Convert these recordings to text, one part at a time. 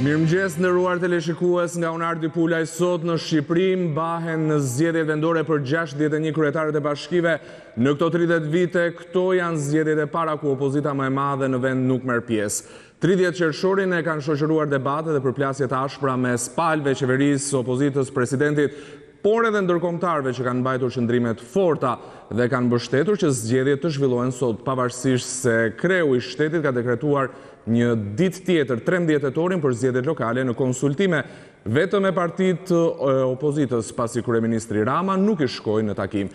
Mirëmëngjes nderuar teleshikues, nga Unardi Pulaj sot në Shqipëri mbahen zgjedhjet vendore për 61 kryetarët e bashkive. Në këto 30 vite, këto janë zgjedhjet e para ku opozita më e madhe në vend nuk merr pjesë. 30 Qershorin e kanë shoqëruar debate dhe përplasje të ashpra mes palëve, qeverisë, opozitës, presidentit, por edhe ndërkombëtarëve që kanë mbajtur qëndrimet forta dhe kanë mbështetur që zgjedhjet të zhvillohen sot, pavarësisht se kreu i shtetit ka dekretuar një ditë tjetër, 13 tetorin, për zgjedhjet lokale në konsultime vetëm me partitë e opozitës, pasi kryeministri Rama nuk i shkoi në takim.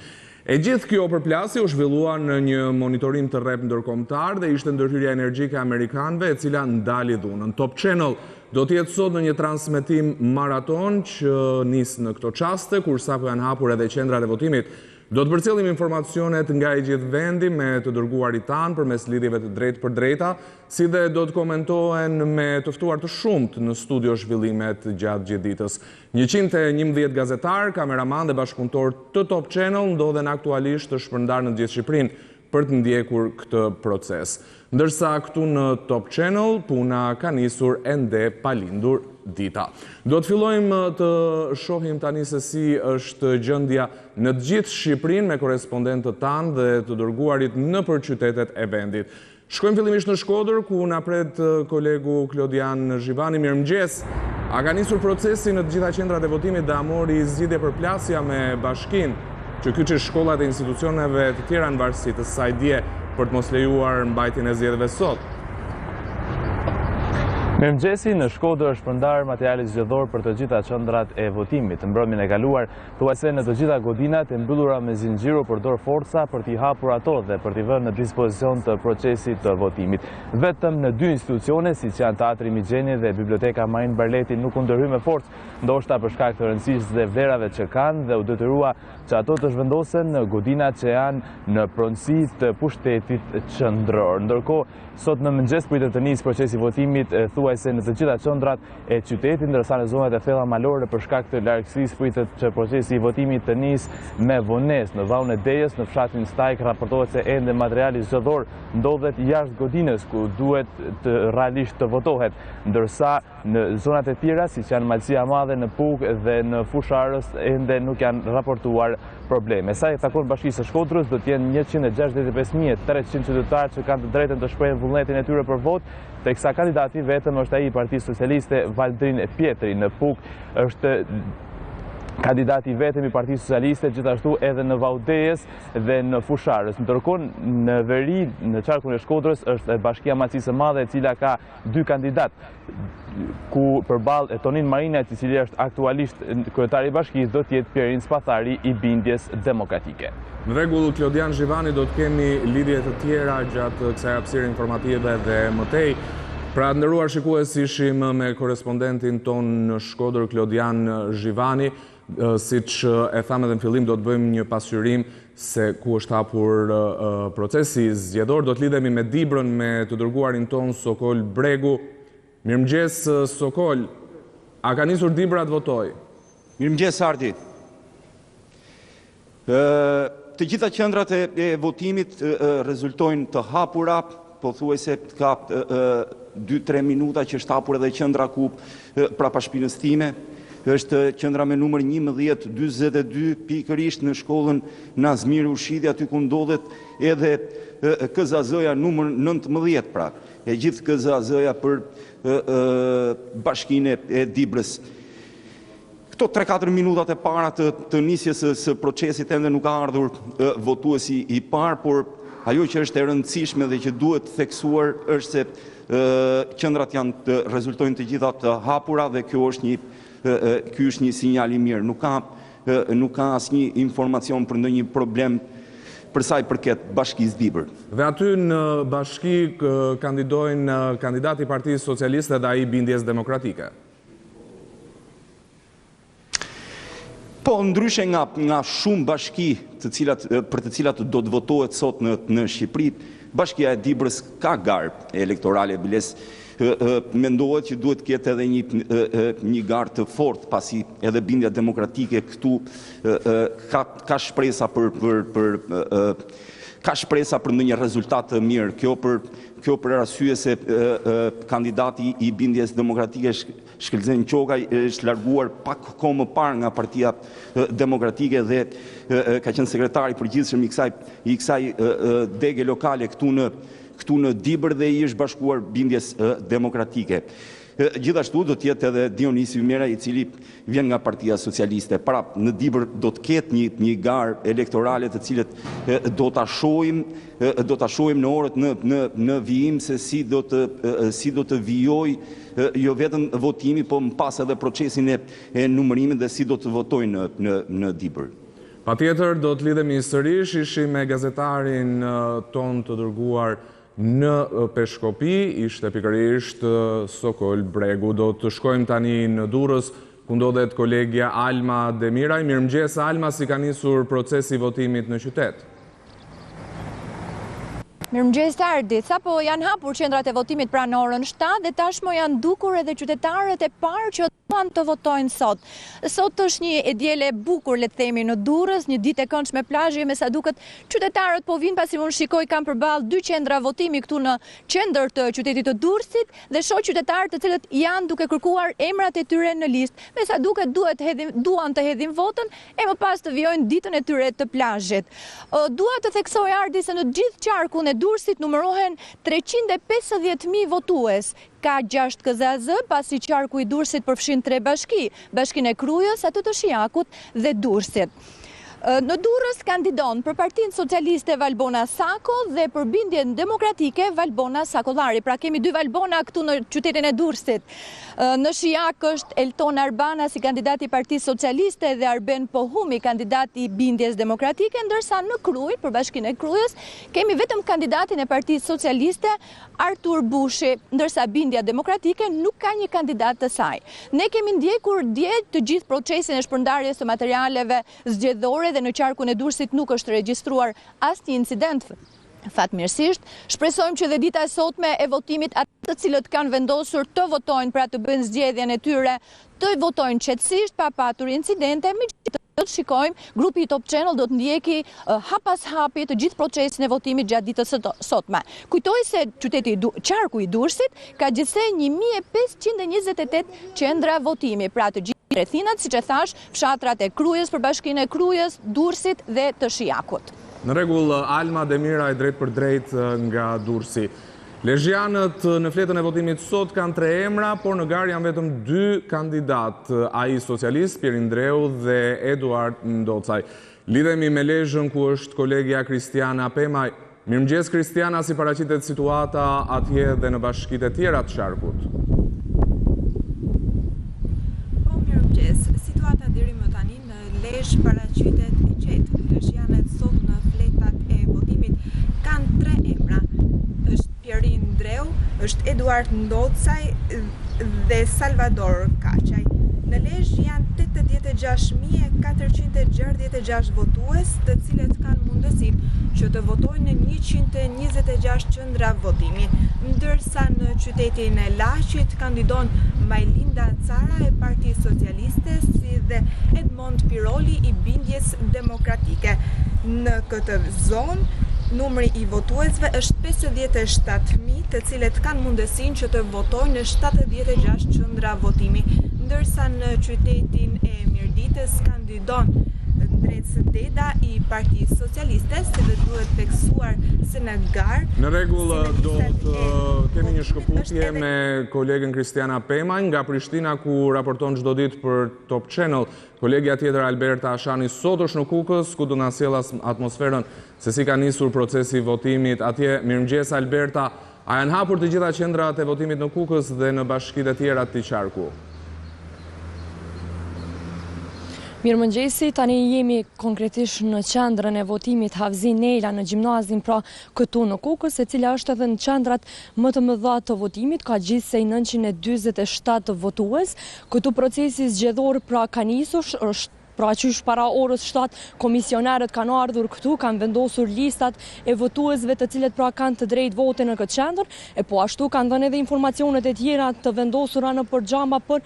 E gjithë kjo përplasje u zhvillua në një monitorim të rrep ndërkombëtar dhe ishte ndërhyrja energjike e amerikanëve, e cila ndali dhunën. Top Channel do të jetë sot në një transmetim maraton që nis në këto çaste, kur sapo janë hapur edhe qendrat e votimit. Do të përcjellim informacionet nga i gjithë vendi me të dërguarit tanë përmes lidhjeve të drejtë për drejta, si dhe do të komentohen me të ftuar të shumtë në studio zhvillimet gjatë gjithë ditës. 111 gazetar, kameraman dhe bashkëpunëtor të Top Channel ndodhen aktualisht të shpërndarë në gjithë Shqipërinë për të ndjekur këtë proces. Ndërsa këtu në Top Channel, puna ka nisur ende pa lindur dita. Do të fillojmë të shohim tani se si është gjendja në të gjithë Shqipërinë me korespondentët tanë dhe të dërguarit nëpër qytetet e vendit. Shkojmë fillimisht në Shkodër, ku na pret kolegu Klodian Zhivani. Mirëmëngjes. A ka nisur procesi në të gjitha qendrat e votimit dhe a mori zgjidhje përplasja me bashkinë që kyçi shkollat e institucioneve të tjera në varësi të saj dje për të mos lejuar mbajtjen e zgjedhjeve sot? Mirëmëngjesi, në Shkodër është shpërndar materiali zgjedhor për të gjitha qendrat e votimit. Mbrëmjen e kaluar, thuajse në të gjitha godinat e mbyllura me zinxhir u përdor forca për t'i hapur ato dhe për t'i vënë në dispozicion të procesit të votimit. Vetëm në 2 institucione, siç janë Teatri Migjeni dhe Biblioteka Marin Barleti, nuk u ndërhyj me forcë, ndoshta për shkak të rëndësisë dhe vlerave që kanë, dhe u detyrua që ato të zhvendosen në godinat që janë në pronësi të pushtetit qendror. Ndërkohë, sot në mëngjes pritet të nisë procesi votimit thuajse në të gjitha qendrat e qytetit, ndërsa në zonat e thella malore për shkak të largësisë pritet që procesi i votimit të nisë me vonesë. Në vallën e Dejës, në fshatin Stajk, raportohet se ende materiali zgjedhor ndodhet jashtë godinës ku duhet të realisht të votohet, ndërsa në zonat e tjera, siç janë Malësia e Madhe, në Puk dhe në Fusharës, ende nuk janë raportuar probleme. Sa i takon Bashkisë së Shkodrës, do të jenë 165.300 qytetarë që kanë të drejtën të shprehin vullnetin e tyre për votë, teksa kandidati vetëm është ai i Partisë Socialiste Valdrin Pietri. Në Puk është kandidati vetëm i Partisë Socialiste, gjithashtu edhe në Vaudejës dhe në Fusharës. Ndërkohë në veri, në qarkun e Shkodrës, është Bashkia Malësisë së Madhe, e cila ka 2 kandidat, ku përballë Tonin Marinajt, i cili është aktualisht kryetari i bashkisë, do të jetë Pierin Spathari i Bindjes Demokratike. Në rregull, Klodian Zhivani, do të kemi lidhje të tjera gjatë kësaj hapësire informative dhe mëtej. Pra, nderuar shikues, ishim me korespondentin ton në Shkodër, Klodian Zhivani. Siç e thamë edhe në fillim, do të bëjmë një pasqyrim se ku është hapur procesi zgjedhor. Do të lidhemi me Dibrën, me të dërguarin ton Sokol Bregu. Mirëmëngjes, Sokol. A ka nisur Dibra të votoj? Mirëmëngjes, Ardi. Të gjitha qendrat e votimit rezultojnë të hapura, pothuajse ka 2-3 minuta që është hapur edhe qendra ku prapa shtëpinë time. Është qendra me numër 1142 pikërisht në shkollën Nazmir Urshidi, aty ku ndodhet edhe KZAZ-ja numër 19, pra. E gjithë KZAZ-ja për bashkinë e Dibrës. Këto 3-4 minutat e para të nisjes së procesit ende nuk ka ardhur votuesi i parë, por ajo që është e rëndësishme dhe që duhet theksuar është se qendrat rezultojnë të gjitha të hapura dhe ky është një sinjal i mirë. Nuk ka asnjë informacion për ndonjë problem për sa i përket Bashkisë Dibër. Dhe aty në bashki kandidojnë kandidati i Partisë Socialiste dhe ai Bindjes Demokratike. Po, ndryshe nga shumë bashki për të cilat do të votohet sot në Shqipëri, Bashkia e Dibrës ka garë elektorale, biles mendohet që duhet ketë edhe një garë të fortë, pasi edhe Bindja Demokratike këtu ka shpresa për ka shpresa për ndonjë rezultat të mirë. Kjo për arsye se kandidati i bindjes demokratike Shkëlqen Qokaj është larguar pak kohë më parë nga Partia Demokratike dhe ka qenë sekretari i përgjithshëm i kësaj dege lokale këtu në Dibër dhe i është bashkuar bindjes demokratike. Gjithashtu do të jetë edhe Dionisi Ymera i cili vjen nga Partia Socialiste. Pra, në Dibër do të ketë një garë elektorale të cilët do ta shohim në orët në vijim se si do të vijojë jo vetëm votimi, po më pas edhe procesin e numërimit dhe si do të votojnë në Dibër. Patjetër do të lidhemi sërish, ishim me gazetarin ton të dërguar në Peshkopi, ishte pikërisht Sokol Bregu. Do të shkojmë tani në Durrës, ku ndodhet kolegja Alma Demiraj. Mirëmëngjes Alma, si ka nisur procesi votimit në qytet? Mirëmëngjes të ardhit, sapo janë hapur qendrat e votimit pra në orën 7 dhe tashmë janë dukur edhe qytetarët e parë që duan të votojnë sot. Sot është një e diele bukur, le të themi, në Durrës, një ditë e këndshme plazhi, me sa duket qytetarët po vinë, pasi unë shikoj kam përballë 2 qendra votimi këtu në qendër të qytetit të Durrësit dhe shoh qytetarë të cilët janë duke kërkuar emrat e tyre në listë. Me sa duket duan të hedhin votën e më pas të vijojnë ditën e tyre të plazhit. Dua të theksoj ardhi se në gjithë qarkun e Durrësit numërohen 350.000 votues. Ka 6 KZZ, pasi qarku i Durrësit përfshin 3 bashki, bashkinë e Krujës, atë të Shijakut dhe Durrësit. Në Durrës kandidon për Partinë Socialiste Valbona Sako dhe për Bindjen Demokratike Valbona Sakollari. Pra kemi 2 Valbona këtu në qytetin e Durrësit. Në Shijak është Elton Arbana si kandidati i Partisë Socialiste dhe Arben Pohumi kandidati i Bindjes Demokratike, ndërsa në Krujë, për Bashkinë e Krujës, kemi vetëm kandidatin e Partisë Socialiste Artur Bushi, ndërsa Bindja Demokratike nuk ka një kandidat të saj. Ne kemi ndjekur dje të gjithë procesin e shpërndarjes së materialeve zgjedhore dhe në qarkun e Durrësit nuk është regjistruar asnjë incident. Fatmirësisht, shpresojmë që dhe dita e sotme e votimit ata të cilët kanë vendosur të votojnë pra të bëjnë zgjedhjen e tyre, të votojnë qetësisht pa patur incidente. Megjithatë, do të shikojmë, grupi Top Channel do të ndjeki hap pas hapi të gjithë procesin e votimit gjatë ditës së sotme. Kujtoj se qarku i Durrësit ka gjithsej 1528 qendra votimi, pra të gjithë rrethinat, siç e thash, fshatrat e Krujës, për Bashkinë e Krujës, Durrësit dhe të Shijakut. Në rregull, Alma Demiraj drejt për drejt nga Durrësi. Lezhjanët në fletën e votimit sot kanë 3 emra, por në garë janë vetëm 2 kandidat, ai socialist Pierre Indreu dhe Eduard Ndocaj. Lidhemi me Lezhën ku është kolegja Kristiana Pemaj. Mirëmëngjes Kristiana, si paraqitet situata atje dhe në bashkitë e tjera të qarkut? Po, mirëmëngjes. Situata deri më tani në Lezhë paraqitet e qetë. Lezhjanët sot në fletat e votimit kanë 3 emra. Është Pierre Indreu, është Eduard Ndocaj dhe Salvador Kaqaj. Në Lezhë janë 86.466 votues, të cilët kanë mundësinë që të votojnë në 126 qendra votimi, ndërsa në qytetin e Laqit kandidon Majlinda Cara e Partisë Socialiste si dhe Edmond Piroli i Bindjes Demokratike. Në këtë zonë numri i votuesve është 57.000, të cilët kanë mundësinë që të votojnë në 76 qendra votimi, ndërsa në qytetin e Mirditës kandidon Drejtës Deda i Partisë Socialiste, si dhe duhet theksuar se në garë. Në rregull, do të kemi një shkëputje me kolegen Kristiana Pemaj nga Prishtina, ku raporton çdo ditë për Top Channel. Kolegja tjetër Alberta Ashani sot është në Kukës, ku do na sjellë atmosferën se si ka nisur procesi i votimit atje. Mirëmëngjes Alberta, a janë hapur të gjitha qendrat e votimit në Kukës dhe në bashkitë e tjera të qarku? Mirëmëngjesi, tani jemi konkretisht në qendrën e votimit Havzi Nela në gjimnazin pra këtu në Kukës, e cila është edhe në qendrat më të mëdha të votimit, ka gjithsej 947 votues. Këtu procesi zgjedhor pra ka nisur, është pra qysh para orës 7 komisionerët kanë ardhur këtu, kanë vendosur listat e votuesve të cilët pra kanë të drejtë vote në këtë qendër, e po ashtu kanë dhënë edhe informacionet e tjera të vendosura në përgjama për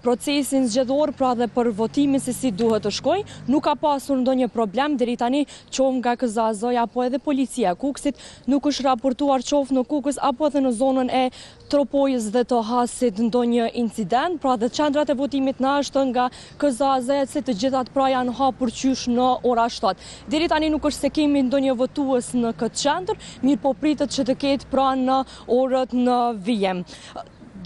procesin zgjedhor, pra dhe për votimin se si duhet të shkojë. Nuk ka pasur ndonjë problem deri tani, qoftë nga KZAZ-ja apo edhe policia e Kukësit, nuk është raportuar qoftë në Kukës apo edhe në zonën e Tropojës dhe të Hasit ndonjë incident, pra dhe qendrat e votimit na është nga KZAZ se të gjithat pra janë hapur qysh në ora 7. Deri tani nuk është se kemi ndonjë votues në këtë qendër, mirë po pritet që të ketë pra në orët në vijem.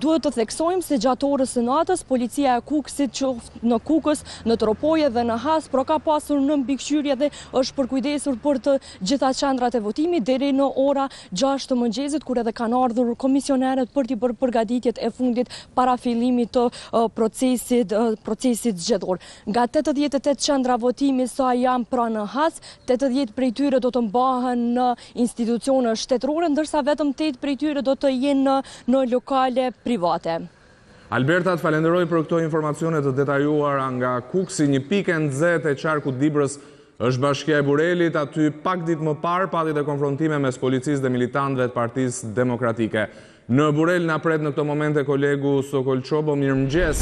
Duhet të theksojmë se gjatë orës së natës, policia e Kukësit qoftë në Kukës, në Tropoje dhe në Has, pro ka pasur në mbikëqyrje dhe është përkujdesur për të gjitha qendrat e votimit deri në ora 6 të mëngjesit, kur edhe kanë ardhur komisionerët për t'i bërë përgatitjet e fundit para fillimit të procesit zgjedhor. Nga 88 qendra votimi sa janë pra në Has, 80 prej tyre do të mbahen në institucione shtetërore, ndërsa vetëm 8 prej tyre do të jenë në lokale private. Alberta, të falenderoj për këto informacione të detajuara nga Kuksi. Një pikë e nxehtë e qarkut Dibrës është bashkia e Burelit. Aty pak ditë më parë pati të konfrontime mes policisë dhe militantëve të Partisë Demokratike. Në Burel na pret në këto momente kolegu Sokol Çobo. Mirëmëngjes.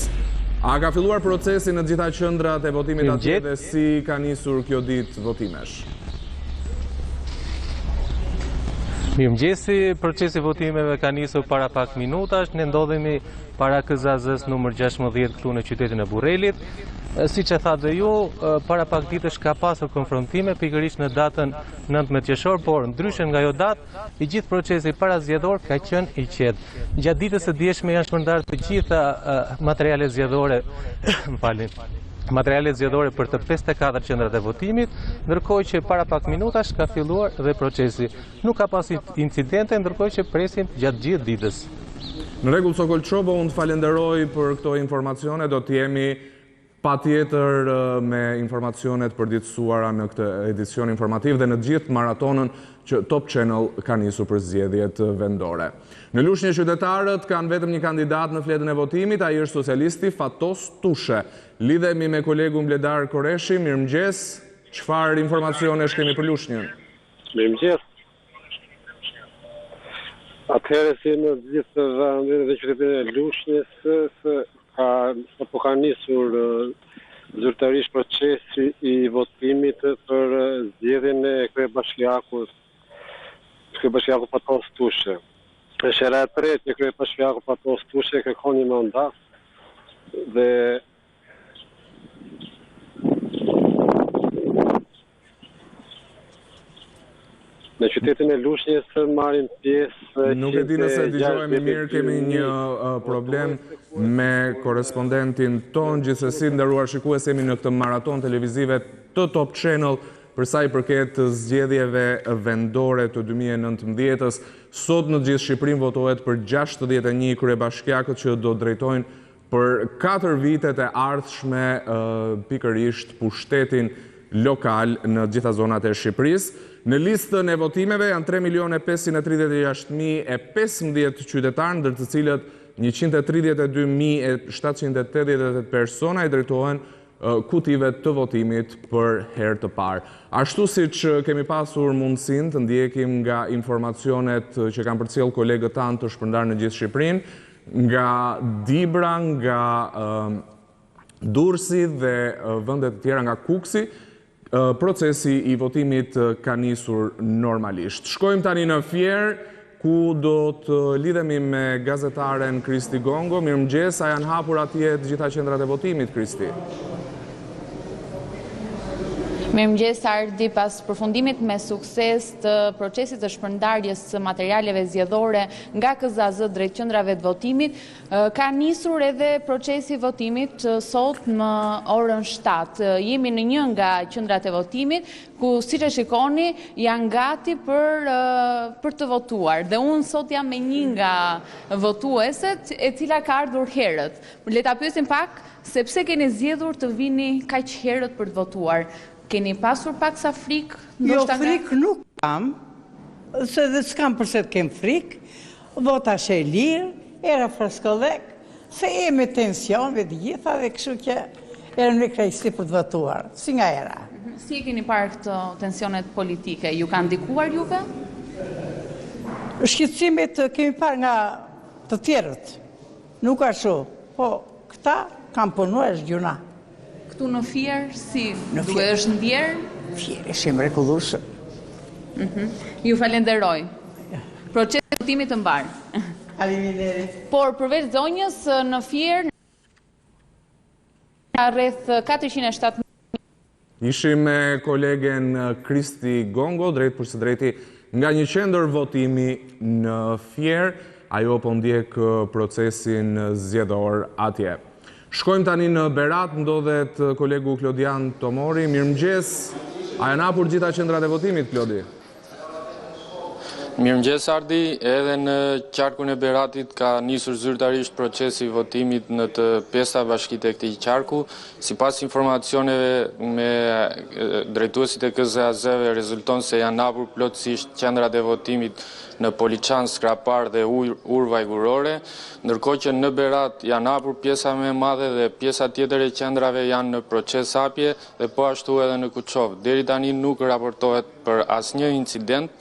A ka filluar procesi në gjitha qendrat e votimit atje dhe si ka nisur kjo ditë votimesh? Mirëmëngjesi, procesi votimeve ka nisur para pak minutash. Ne ndodhemi para KZAZ-s numër 16 këtu në qytetin e Burrelit. Siç e thatë dhe ju, para pak ditësh ka pasur konfrontime pikërisht në datën 19 Qershor, por ndryshe nga ajo datë, i gjithë procesi parazgjedhor ka qenë i qetë. Gjatë ditës së dieshme janë shpërndarë të gjitha materialet zgjedhore, materialet zgjedhore për të 54 qendrat e votimit, ndërkohë që para pak minutash ka filluar dhe procesi. Nuk ka pasur incidente, ndërkohë që presim gjatë gjithë ditës. Në rregull, Sokol Çobo, unë të falenderoj për këto informacione. Do të jemi patjetër me informacionet përditësuara në këtë edicion informativ dhe në gjithë maratonën që Top Channel ka nisur për zgjedhjet vendore. Në Lushnjë qytetarët kanë vetëm një kandidat në fletën e votimit, ai është socialisti Fatos Tushe. Lidhemi me kolegu Mbledar Koreshi. Mirëmëngjes. Çfarë informacione kemi për Lushnjën? Mirëmëngjes. Atëherë si në gjithë vendin dhe qytetin e Lushnjës ka nisur zyrtarisht procesi i votimit për zgjedhjen e kryebashkiakut Fatos Tushe. Është era e tretë që kryebashkiaku Fatos Tushe kërkon një mandat dhe në qytetin e Lushnjës marrin pjesë. Nuk e di nëse dëgjojmë mirë, kemi një problem me korespondentin ton. Gjithsesi, nderuar shikues, jemi në këtë maraton televizive të Top Channel për sa i përket zgjedhjeve vendore të 2019-s. Sot në gjithë Shqipërinë votohet për 61 kryebashkiakët që do drejtojnë për 4 vitet e ardhshme pikërisht pushtetin lokal në gjitha zonat e Shqipërisë. Në listën e votimeve janë 3.536.015 qytetarë, ndër të cilët 132.788 persona i drejtohen kutive të votimit për herë të parë. Ashtu siç kemi pasur mundësinë të ndjekim nga informacionet që kanë përcjell kolegët tanë të shpërndarë në gjithë Shqipërinë, nga Dibra, nga Durrësi dhe vende të tjera nga Kuksi, procesi i votimit ka nisur normalisht. Shkojmë tani në Fier, ku do të lidhemi me gazetaren Kristi Gongo. Mirëmëngjes, a janë hapur atje të gjitha qendrat e votimit, Kristi? Mirëmëngjes, Ardi, pas përfundimit me sukses të procesit të shpërndarjes së materialeve zgjedhore nga KZAZ drejt qendrave të votimit, ka nisur edhe procesi i votimit sot në orën 7. Jemi në një nga qendrat e votimit ku, siç e shikoni, janë gati për të votuar. Dhe unë sot jam me një nga votueset e cila ka ardhur herët. Le ta pyesim pak sepse keni zgjedhur të vini kaq herët për të votuar. Keni pasur pak sa frikë? Jo, frikë nuk kam, se dhe s'kam përse të kem frikë, vota shë e lirë, era freskollek, se e me tension dhe gjitha dhe kështu që Era në krejtësi për të votuar, si nga era. Si e keni parë këto tensionet politike? Ju kanë ndikuar juve? Shqetësimet kemi parë nga të tjerët. Nuk ashtu, po këta kam punuar është gjuna. Këtu në Fier, si duke është ndjerë? Fier, është mrekullueshëm. Ju falenderoj. Procesi i votimit të mbar. Faleminderit. Por përveç zonjës në Fier rreth 407. Ishim me kolegen Kristi Gongo, drejt për së drejti nga një qendër votimi në Fier, ajo po ndjek procesin zgjedhor atje. Shkojmë tani në Berat, ndodhet kolegu Klodian Tomori. Mirëmëngjes, a janë hapur gjitha qendrat e votimit, Klodi? Mirëmëngjes Ardi, edhe në qarkun e Beratit ka nisur zyrtarisht procesi i votimit në të 5 bashkitë e këtij qarku. Sipas informacioneve me drejtuesit e KZAZ-ve rezulton se janë hapur plotësisht qendrat e votimit në Poliçan, Skrapar dhe Urvajgurore, ndërkohë që në Berat janë hapur pjesa më e madhe dhe pjesa tjetër e qendrave janë në proces hapje dhe po ashtu edhe në Kuçov. Deri tani nuk raportohet për asnjë incident.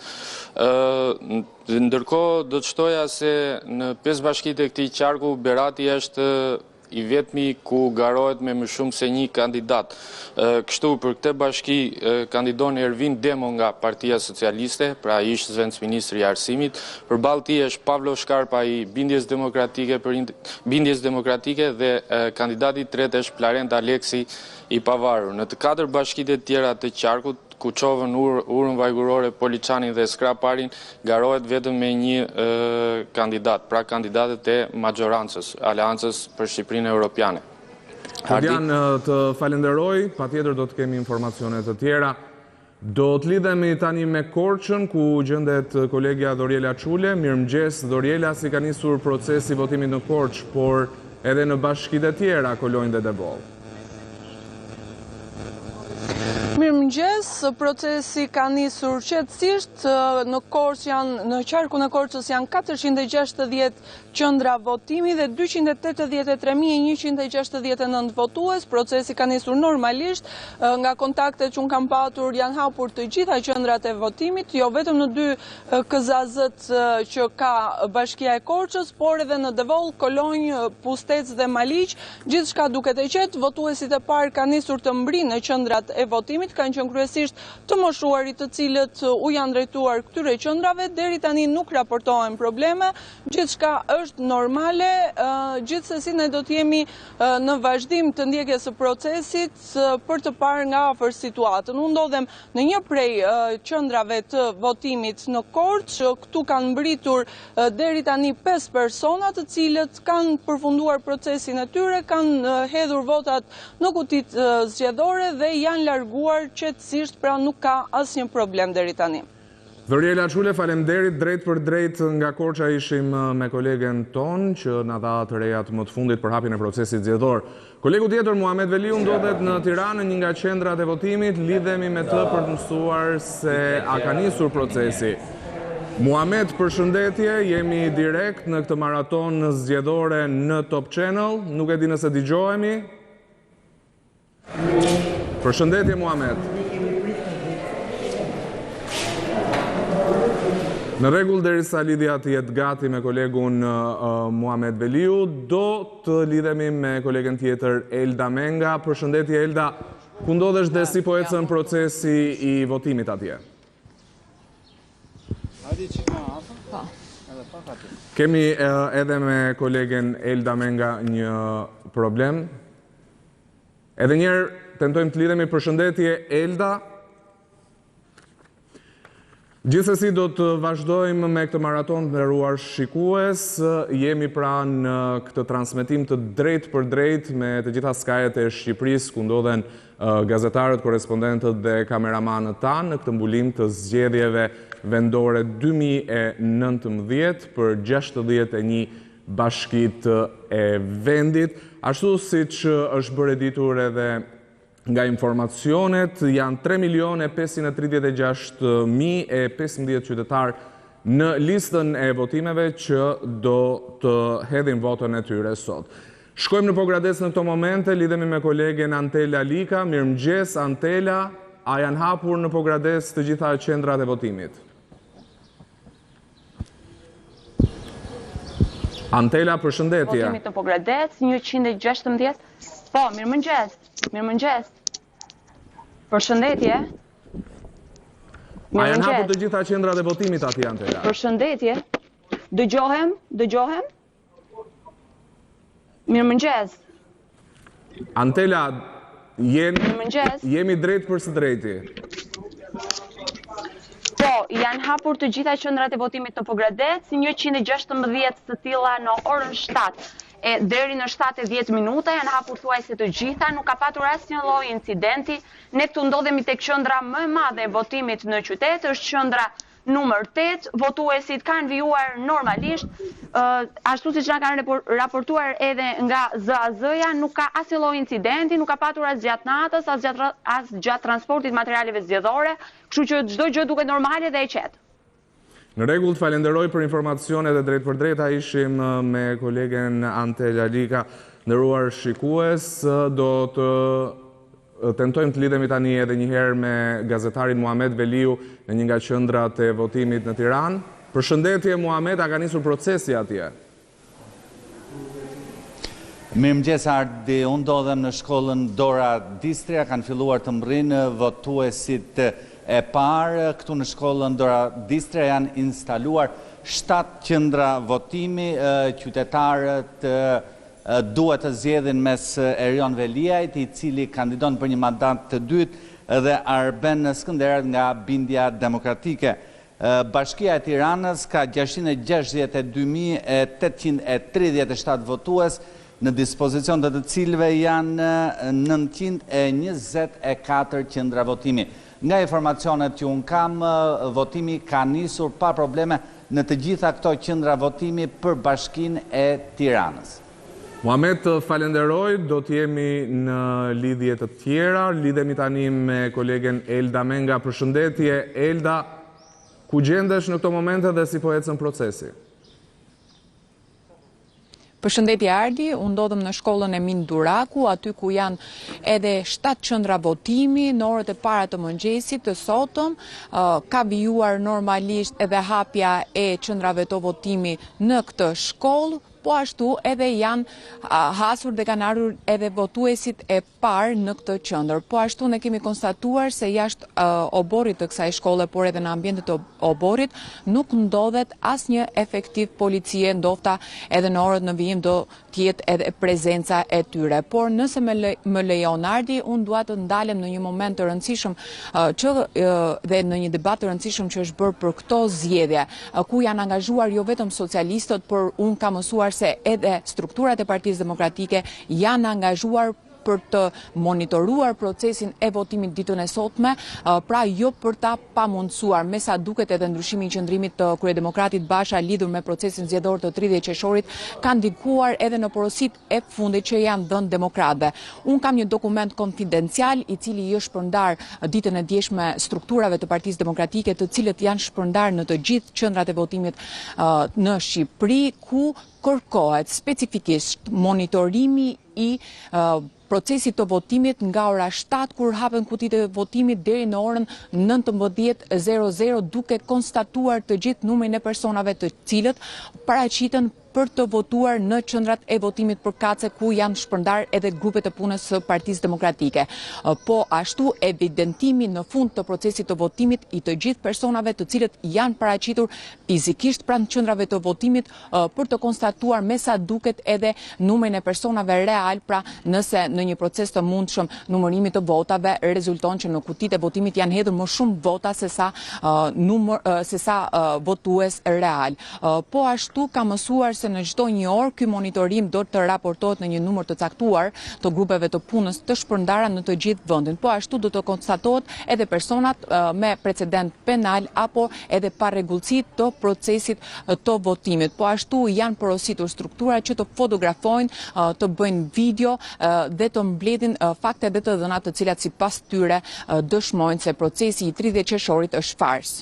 Ndërkohë do të shtoja se në 5 bashkitë e këtij qarku Berati është i vetmi ku garohet me më shumë se një kandidat. Kështu për këtë bashki kandidon Ervin Demo nga Partia Socialiste, pra ish zëvendësministri i arsimit, përballë tij është Pavlo Shkarpa i Bindjes Demokratike dhe kandidati i tretë është Plarent Aleksi i Pavarur. Në të 4 bashkitë e tjera të qarkut, Kuçovën, Urën Vajgurore, Poliçanin dhe Skraparin garohet vetëm me një kandidat, pra kandidatët e majorancës, Aleancës për Shqipërinë Europiane. Klodian, të falenderoj, patjetër do të kemi informacione të tjera. Do të lidhemi tani me Korçën, ku gjendet kolegja Doriela Çule. Mirëmëngjes, Doriela, si ka nisur procesi votimit në Korçë, por edhe në bashkitë e tjera, Kolonjë dhe Debol? Mirëmëngjes, procesi ka nisur qetësisht. Në qarkun e Korçës janë 460 qendra votimi dhe 283.169 votues. Procesi ka nisur normalisht. Nga kontaktet që unë kam patur janë hapur të gjitha qendrat e votimit, jo vetëm në 2 KZAZ-t që ka Bashkia e Korçës, por edhe në Devol, Kolonjë, Pustec dhe Maliq. Gjithçka duket e qetë. Votuesit e parë kanë nisur të mbrinë në qendrat e votimit, kanë qenë kryesisht të moshuarit të cilët u janë drejtuar këtyre qendrave. Deri tani nuk raportohen probleme, gjithçka është normale. Gjithsesi ne do të jemi në vazhdim të ndjekjes së procesit për të parë nga afër situatën. Unë ndodhem në një prej qendrave të votimit në Korçë. Këtu kanë mbritur deri tani 5 persona të cilët kanë përfunduar procesin e tyre, kanë hedhur votat në kutitë zgjedhore dhe janë larguar qetësisht, pra nuk ka asnjë problem deri tani. Doriela Çule, faleminderit. Drejt për drejt nga Korça ishim me kolegen ton që na dha të rejat më të fundit për hapjen e procesit zgjedhor. Kolegu tjetër, Muhamet Veliu, ndodhet në Tiranë, një nga qendrat e votimit. Lidhemi me të për të mësuar se a ka nisur procesi. Muhamet, përshëndetje, jemi direkt në këtë maraton zgjedhore në Top Channel. Nuk e di nëse dëgjohemi. Përshëndetje, Muhamet. Në rregull, derisa lidhja të jetë gati me kolegun Muhamet Veliu, do të lidhemi me kolegen tjetër Elda Menga. Përshëndetje, Elda, ku ndodhesh dhe si po ecën procesi i votimit atje? Kemi edhe me kolegen Elda Menga një problem. Edhe njerë tentojmë të lidhemi. Përshëndetje, Elda. Gjithsesi do të vazhdojmë me këtë maraton të nderuar shikues. Jemi pra në këtë transmetim të drejt për drejt me të gjitha skajet e Shqipërisë, ku ndodhen gazetarët, korespondentët dhe kameramanët tanë në këtë mbulim të zgjedhjeve vendore 2019 për 61 bashkitë e vendit. Ashtu siç është bërë ditur edhe nga informacionet, janë 3.536.015 qytetarë në listën e votimeve që do të hedhin votën e tyre sot. Shkojmë në Pogrades në këto momente, lidhemi me kolegen Antela Lika. Mirëmëngjes, Antela, a janë hapur në Pogrades të gjitha qendrat e votimit? Antela, përshëndetje. Votimit në Pogrades, 116. Po, mirëmëngjes. Mirëmëngjes. Përshëndetje. A janë hapur të gjitha qendrat e votimit aty, Antela? Përshëndetje. Dëgjohem? Mirëmëngjes. Antela, Mirëmëngjes. jemi drejt për së drejti. Po, janë hapur të gjitha qendrat e votimit në Pogrades, 116 të tilla në orën 7. Deri në 7:10 minuta janë hapur thuajse të gjitha, nuk ka patur asnjë lloj incidenti. Ne këtu ndodhemi tek qendra më e madhe e votimit në qytet, është qendra numër 8, votuesit kanë vijuar normalisht, ashtu siç na kanë raportuar edhe nga ZAZ-ja, nuk ka asnjë lloj incidenti, nuk ka patur as gjatë natës, as gjatë transportit materialeve zgjedhore, kështu që çdo gjë duket normale dhe e qetë. Në rregull, falenderoj për informacionet e drejt për drejta. Ishim me kolegen Antela Lika. Nderuar shikues, do të tentojmë të lidhemi tani edhe një herë me gazetarin Muhamet Veliu në një nga qendrat e votimit në Tiranë. Përshëndetje Muhamet, a ka nisur procesi atje? Mirëmëngjes Ardi, unë ndodhem në shkollën Dora Distria, kanë filluar të mbërrinë votuesit e parë. Këtu në shkollën Dora Distria janë instaluar 7 qendra votimi, qytetarët duhet të zgjedhin mes Erion Veliajt, I cili kandidon për një mandat të dytë, dhe Arben Skënderat nga Bindja Demokratike. Bashkia e Tiranës ka 662.837 votues, në dispozicion të cilëve janë 924 qendra votimi. Nga informacionet që unë kam, votimi ka nisur pa probleme në të gjitha këto qendra votimi për Bashkinë e Tiranës. Muhamet, falenderoj, do t'jemi në lidhje të tjera. Lidhemi tani me kolegen Elda Menga. Përshëndetje, Elda, ku gjendesh në këto momente dhe si po ecën procesi? Përshëndetje Ardi, unë ndodhem në shkollën e Min Duraku, aty ku janë edhe 7 qendra votimi në orët e para të mëngjesit të sotëm. Ka vijuar normalisht edhe hapja e qendrave të votimi në këtë shkollë, po ashtu edhe janë hasur dhe kanë ardhur edhe votuesit e parë në këtë qendër. Po ashtu ne kemi konstatuar se jashtë oborrit të kësaj shkolle, por edhe në ambientet të oborrit, nuk ndodhet asnjë efektiv policie, ndofta edhe në orët në vijim do tjetë edhe prezenca e tyre. Por nëse më lejon Ardi, unë dua të ndalem në një moment të rëndësishëm dhe në një debat të rëndësishëm që është bërë për këto zgjedhje, ku janë angazhuar jo vetëm socialistët, por unë kam mësuar se edhe strukturat e Partisë Demokratike janë angazhuar për të monitoruar procesin e votimit ditën e sotme, pra jo për ta pamundsuar. Me sa duket edhe ndryshimi I qëndrimit të kryedemokratit Basha lidhur me procesin zgjedhor të 30 qershorit ka ndikuar edhe në porosit e fundit që janë dhënë demokratëve. Unë kam një dokument konfidencial I cili është shpërndar ditën e djeshme strukturave të Partisë Demokratike, të cilët janë shpërndar në të gjithë qendrat e votimit në Shqipëri, ku kërkohet specifikisht monitorimi I procesit të votimit nga ora 7 kur hapen kutitë e votimit deri në orën 19:00 duke konstatuar të gjithë numrin e personave të cilët paraqiten për të votuar në qendrat e votimit përkatëse ku janë shpërndar edhe grupet e punës së Partisë Demokratike. Po ashtu evidentimi në fund të procesit të votimit I të gjithë personave të cilët janë paraqitur fizikisht pranë qendrave të votimit për të konstatuar me sa duket edhe numrin e personave real, pra nëse në një proces të mundshëm numërimi të votave rezulton që në kutitë e votimit janë hedhur më shumë vota se sa votues real. Po ashtu ka mësuar se në çdo një orë ky monitorim do të raportohet në një numër të caktuar të grupeve të punës të shpërndara në të gjithë vendin. Po ashtu do të konstatohet edhe personat me precedent penal apo edhe parregullësi të procesit të votimit. Po ashtu janë porositur struktura që të fotografojnë, të bëjnë video dhe të mbledhin fakte dhe të dhëna të cilat sipas tyre dëshmojnë se procesi I 30 qershorit është farsë.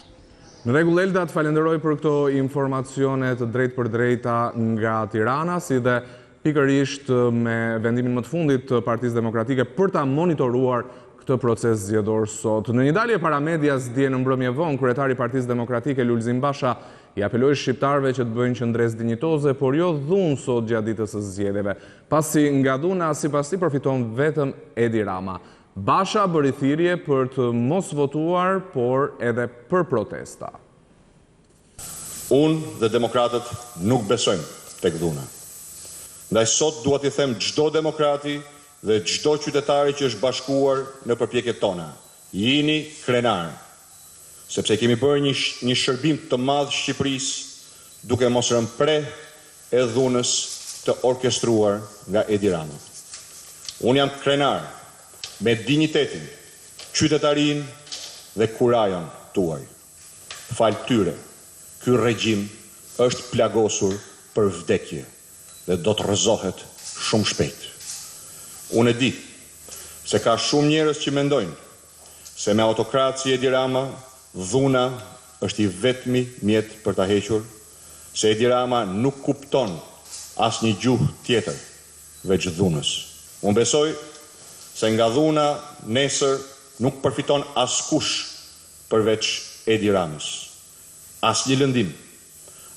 Në rregull, Elda, të falenderoj për këto informacione të drejt për drejta nga Tirana, si dhe pikërisht me vendimin më të fundit të Partisë Demokratike për ta monitoruar këtë proces zgjedhor sot. Në një dalje para medias dje në mbrëmje vonë, kryetari i Partisë Demokratike Lulzim Basha i apeloi shqiptarëve që të bëjnë qëndresë dinjitoze, por jo dhunë sot gjatë ditës së zgjedhjeve, pasi nga dhuna sipas tij përfiton vetëm Edi Rama. Basha bëri thirrje për të mos votuar, por edhe për protesta. Unë dhe demokratët nuk besojmë tek dhuna. Ndaj sot dua t'i them çdo demokrati dhe çdo qytetari që është bashkuar në përpjekjet tona. Jini krenar, sepse kemi bërë një shërbim të madh Shqipërisë duke mos rënë pre e dhunës të orkestruar nga Edi Rama. Unë jam krenar me dinjitetin, qytetarin dhe kurajon tuaj. Fal tyre, ky regjim është plagosur për vdekje dhe do të rrëzohet shumë shpejt. Unë e di se ka shumë njerëz që mendojnë se me autokraci Edi Rama dhuna është i vetmi mjet për ta hequr, se Edi Rama nuk kupton asnjë gjuhë tjetër veç dhunës. Unë besoj se nga dhuna nesër nuk përfiton askush përveç Edi Ramës. Asnjë lëndim,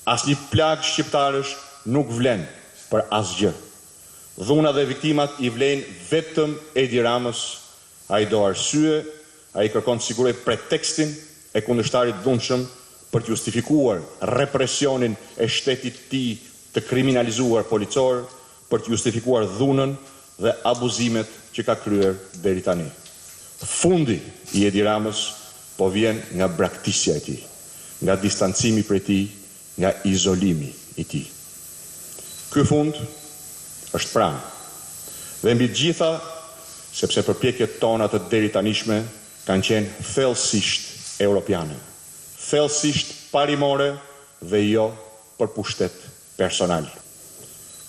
asnjë plag shqiptarësh nuk vlen për asgjë. Dhuna dhe viktimat i vlen vetëm Edi Ramës. Ai do arsye, ai kërkon të siguroj pretekstin e kundërshtarit dhunshëm për të justifikuar represionin e shtetit të tij të kriminalizuar policor, për të justifikuar dhunën dhe abuzimet që ka kryer deri tani. Fundi i Edi Ramës po vjen nga braktisja e tij, nga distancimi prej tij, nga izolimi i tij. Ky fund është pranë. Dhe mbi të gjitha, sepse përpjekjet tona të deri tanishme kanë qenë thellësisht europiane, thellësisht parimore dhe jo për pushtet personal.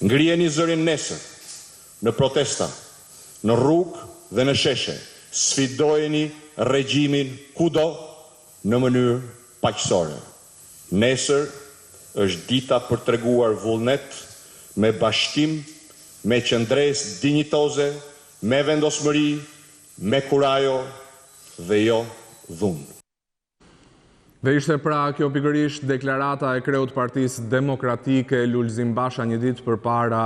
Ngrijeni zërin nesër në protesta, në rrugë dhe në sheshe, sfidojeni regjimin kudo në mënyrë paqësore. Nesër është dita për treguar vullnet me bashkim, me qëndresë dinjitoze, me vendosmëri, me kurajo dhe jo dhunë. Dhe ishte pra kjo pikërisht deklarata e kreut Partisë Demokratike Lulzim Basha një ditë përpara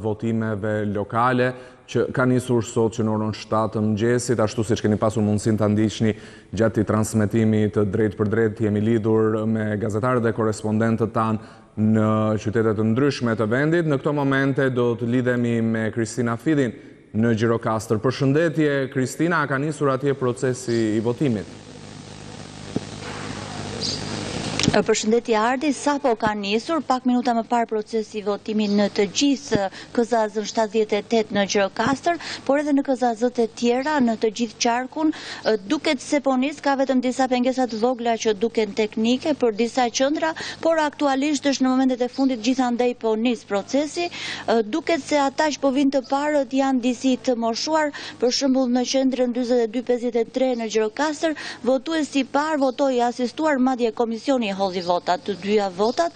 votimeve lokale që ka nisur sot që në orën 7 mëngjesit, ashtu siç keni pasur mundësinë ta ndiqni gjatë transmetimit të drejt për drejt, jemi lidhur me gazetarët dhe korrespondentët tanë në qytete të ndryshme të vendit. Në këto momente do të lidhemi me Kristina Fidin në Gjirokastër. Përshëndetje Kristina, ka nisur atje procesi i votimit? Përshëndetje Ardi, sapo ka nisur, pak minuta më parë procesi i votimit në të gjithë KZ-n 78 në Gjirokastër, por edhe në KZ-t e tjera në të gjithë qarkun, duket se po nis, ka vetëm disa pengesa të vogla që duken teknike për disa qendra, por aktualisht është në momentet e fundit gjithandej po nis procesi. Duket se ata që po vinë të parët janë disi të moshuar, për shembull në qendrën 4253 në Gjirokastër, votuesi i parë votoi asistuar, madje komisioni hodhi votat, të dyja votat,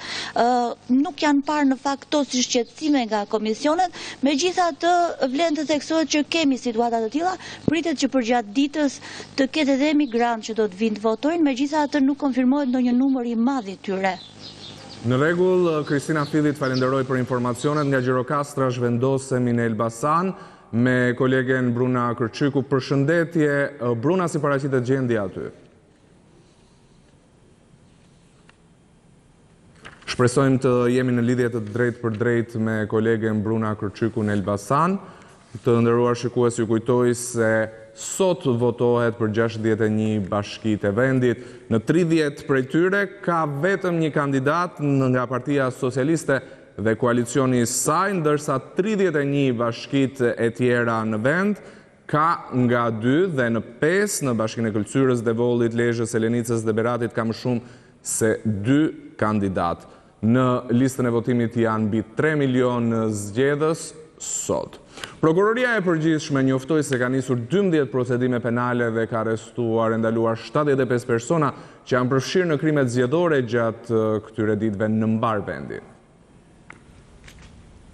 nuk janë parë në fakt to si shqetësime nga komisionet, megjithatë vlen të theksohet që kemi situata të tilla, pritet që përgjatë ditës të ketë edhe emigrantë që do të vinë të votojnë, megjithatë nuk konfirmohet ndonjë numër i madh i tyre. Në rregull, Kristina Fidit falenderoj për informacionet nga Gjirokastra. Zhvendosemi në Elbasan me kolegen Bruna Kërçyku. Përshëndetje, Bruna, si paraqitet gjendja aty? Shpresojmë të jemi në lidhje të drejt për drejt me kolegen Bruna Kërçyku në Elbasan. Të nderuar shikues, ju kujtoj se sot votohet për 61 bashki të vendit. Në 30 prej tyre ka vetëm një kandidat nga Partia Socialiste dhe koalicioni i saj, ndërsa 31 bashkit e tjera në vend ka nga 2 dhe në 5 në Bashkinë e Këlqyrës, Devollit, Lezhës, Elenicës dhe Beratit ka më shumë se 2 kandidat. Në listën e votimit janë mbi 3 milion zgjedhës sot. Prokuroria e përgjithshme njoftoi se ka nisur 12 procedime penale dhe ka arrestuar e ndaluar 75 persona që janë përfshirë në krimet zgjedhore gjatë këtyre ditëve në mbar vendin.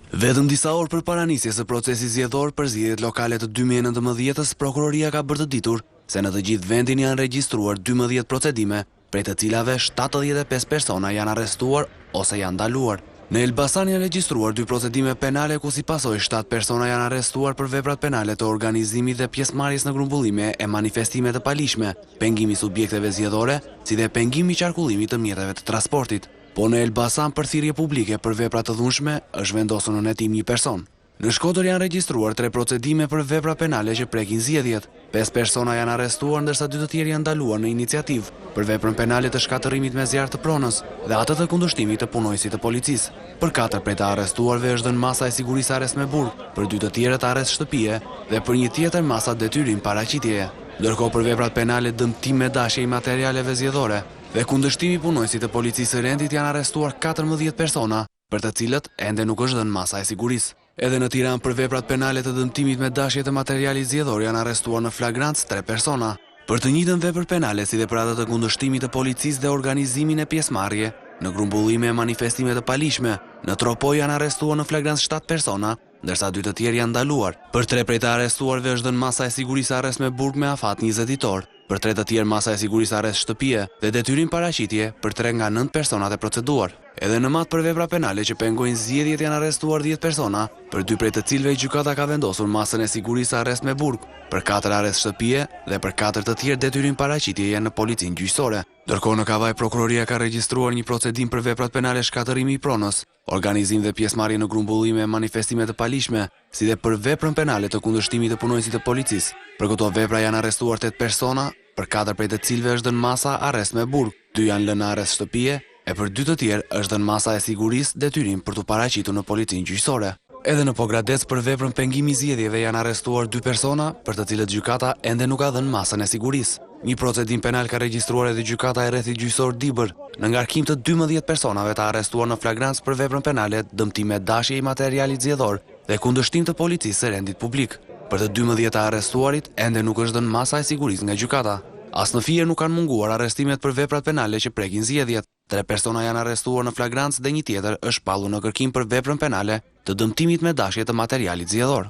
Vetëm disa orë përpara nisjes së procesit zgjedhor për zgjedhjet lokale të 2019-s, prokuroria ka bërë të ditur se në të gjithë vendin janë regjistruar 12 procedime, prej të cilave 75 persona janë arrestuar ose janë ndaluar. Në Elbasan janë regjistruar 2 procedime penale ku si pasoj 7 persona janë arrestuar për veprat penale të organizimit dhe pjesëmarrjes në grumbullime e manifestime të palishme, pengimi subjekteve zgjedhore, si dhe pengimi qarkullimit të mjeteve të transportit. Po në Elbasan për thirrje publike për vepra të dhunshme është vendosur në hetim 1 person. Në Shkodër janë regjistruar 3 procedime për vepra penale që prekin zgjedhjet. 5 persona janë arrestuar ndërsa 2 të tjerë janë ndaluar në iniciativë për veprën penale të shkatërimit me zjarr të pronës dhe atë të kundërshtimit të punojësit të policisë. Për 4 prej të arrestuarve është dhënë masa e sigurisë arrest me burg, për 2 të tjerët arrest shtëpie dhe për një tjetër masa detyrim paraqitjeje. Ndërkohë për veprat penale dëmtim me dashje i materialeve zgjedhore dhe kundërshtimi punojësit të policisë së rendit janë arrestuar 14 persona, për të cilët ende nuk është dhënë masa e sigurisë. Edhe në Tiranë për veprat penale të dëmtimit me dashje të materialit zgjedhor janë arrestuar në flagrancë 3 persona. Për të njëjtën vepër penale si dhe për atë të kundërshtimit të policisë dhe organizimin e pjesëmarrje në grumbullime e manifestime të palishme, në Tropoj janë arrestuar në flagrancë 7 persona, ndërsa 2 të tjerë janë ndaluar. Për 3 prej të arrestuarve është dhënë masa e sigurisë arrest me burg me afat 20 ditor. Për 3 të tjerë masa e sigurisë arrest shtëpie dhe detyrim paraqitje për 3 nga 9 personat e proceduar. Edhe në matë për vepra penale që pengojnë zgjedhjet janë arrestuar 10 persona, për 2 prej të cilëve gjykata ka vendosur masën e sigurisë arrest me burg, për 4 arrest shtëpie dhe për 4 të tjerë detyrim paraqitje janë në policinë gjyqësore. Ndërkohë në Kavaj prokuroria ka regjistruar një procedim për veprat penale shkatërimi i pronës, organizim dhe pjesëmarrje në grumbullime e manifestime të palishme, si dhe për veprën penale të kundërshtimit të punojësit të policisë. Për këto vepra janë arrestuar 8 persona, për 4 prej të cilëve është dhënë masa arrest me burg, 2 janë lënë arrest shtëpie, e për 2 të tjerë është dhënë masa e sigurisë detyrim për të paraqitur në policinë gjyqësore. Edhe në Pogradec për veprën pengimi zgjedhjeve janë arrestuar 2 persona, për të cilët gjykata ende nuk ka dhënë masën e sigurisë. Një procedim penal ka regjistruar edhe gjykata e rrethit gjyqësor Dibër, në ngarkim të 12 personave të arrestuar në flagrancë për veprën penale dëmtim me dashje i materialit zgjedhor dhe kundërshtim të policisë së rendit publik. Për të 12 të arrestuarit ende nuk është dhënë masa e sigurisë nga gjykata. As në Fier nuk kanë munguar arrestimet për veprat penale që prekin zgjedhjet. 3 persona janë arrestuar në flagrancë dhe një tjetër është shpallur në kërkim për veprën penale të dëmtimit me dashje të materialit zgjedhor.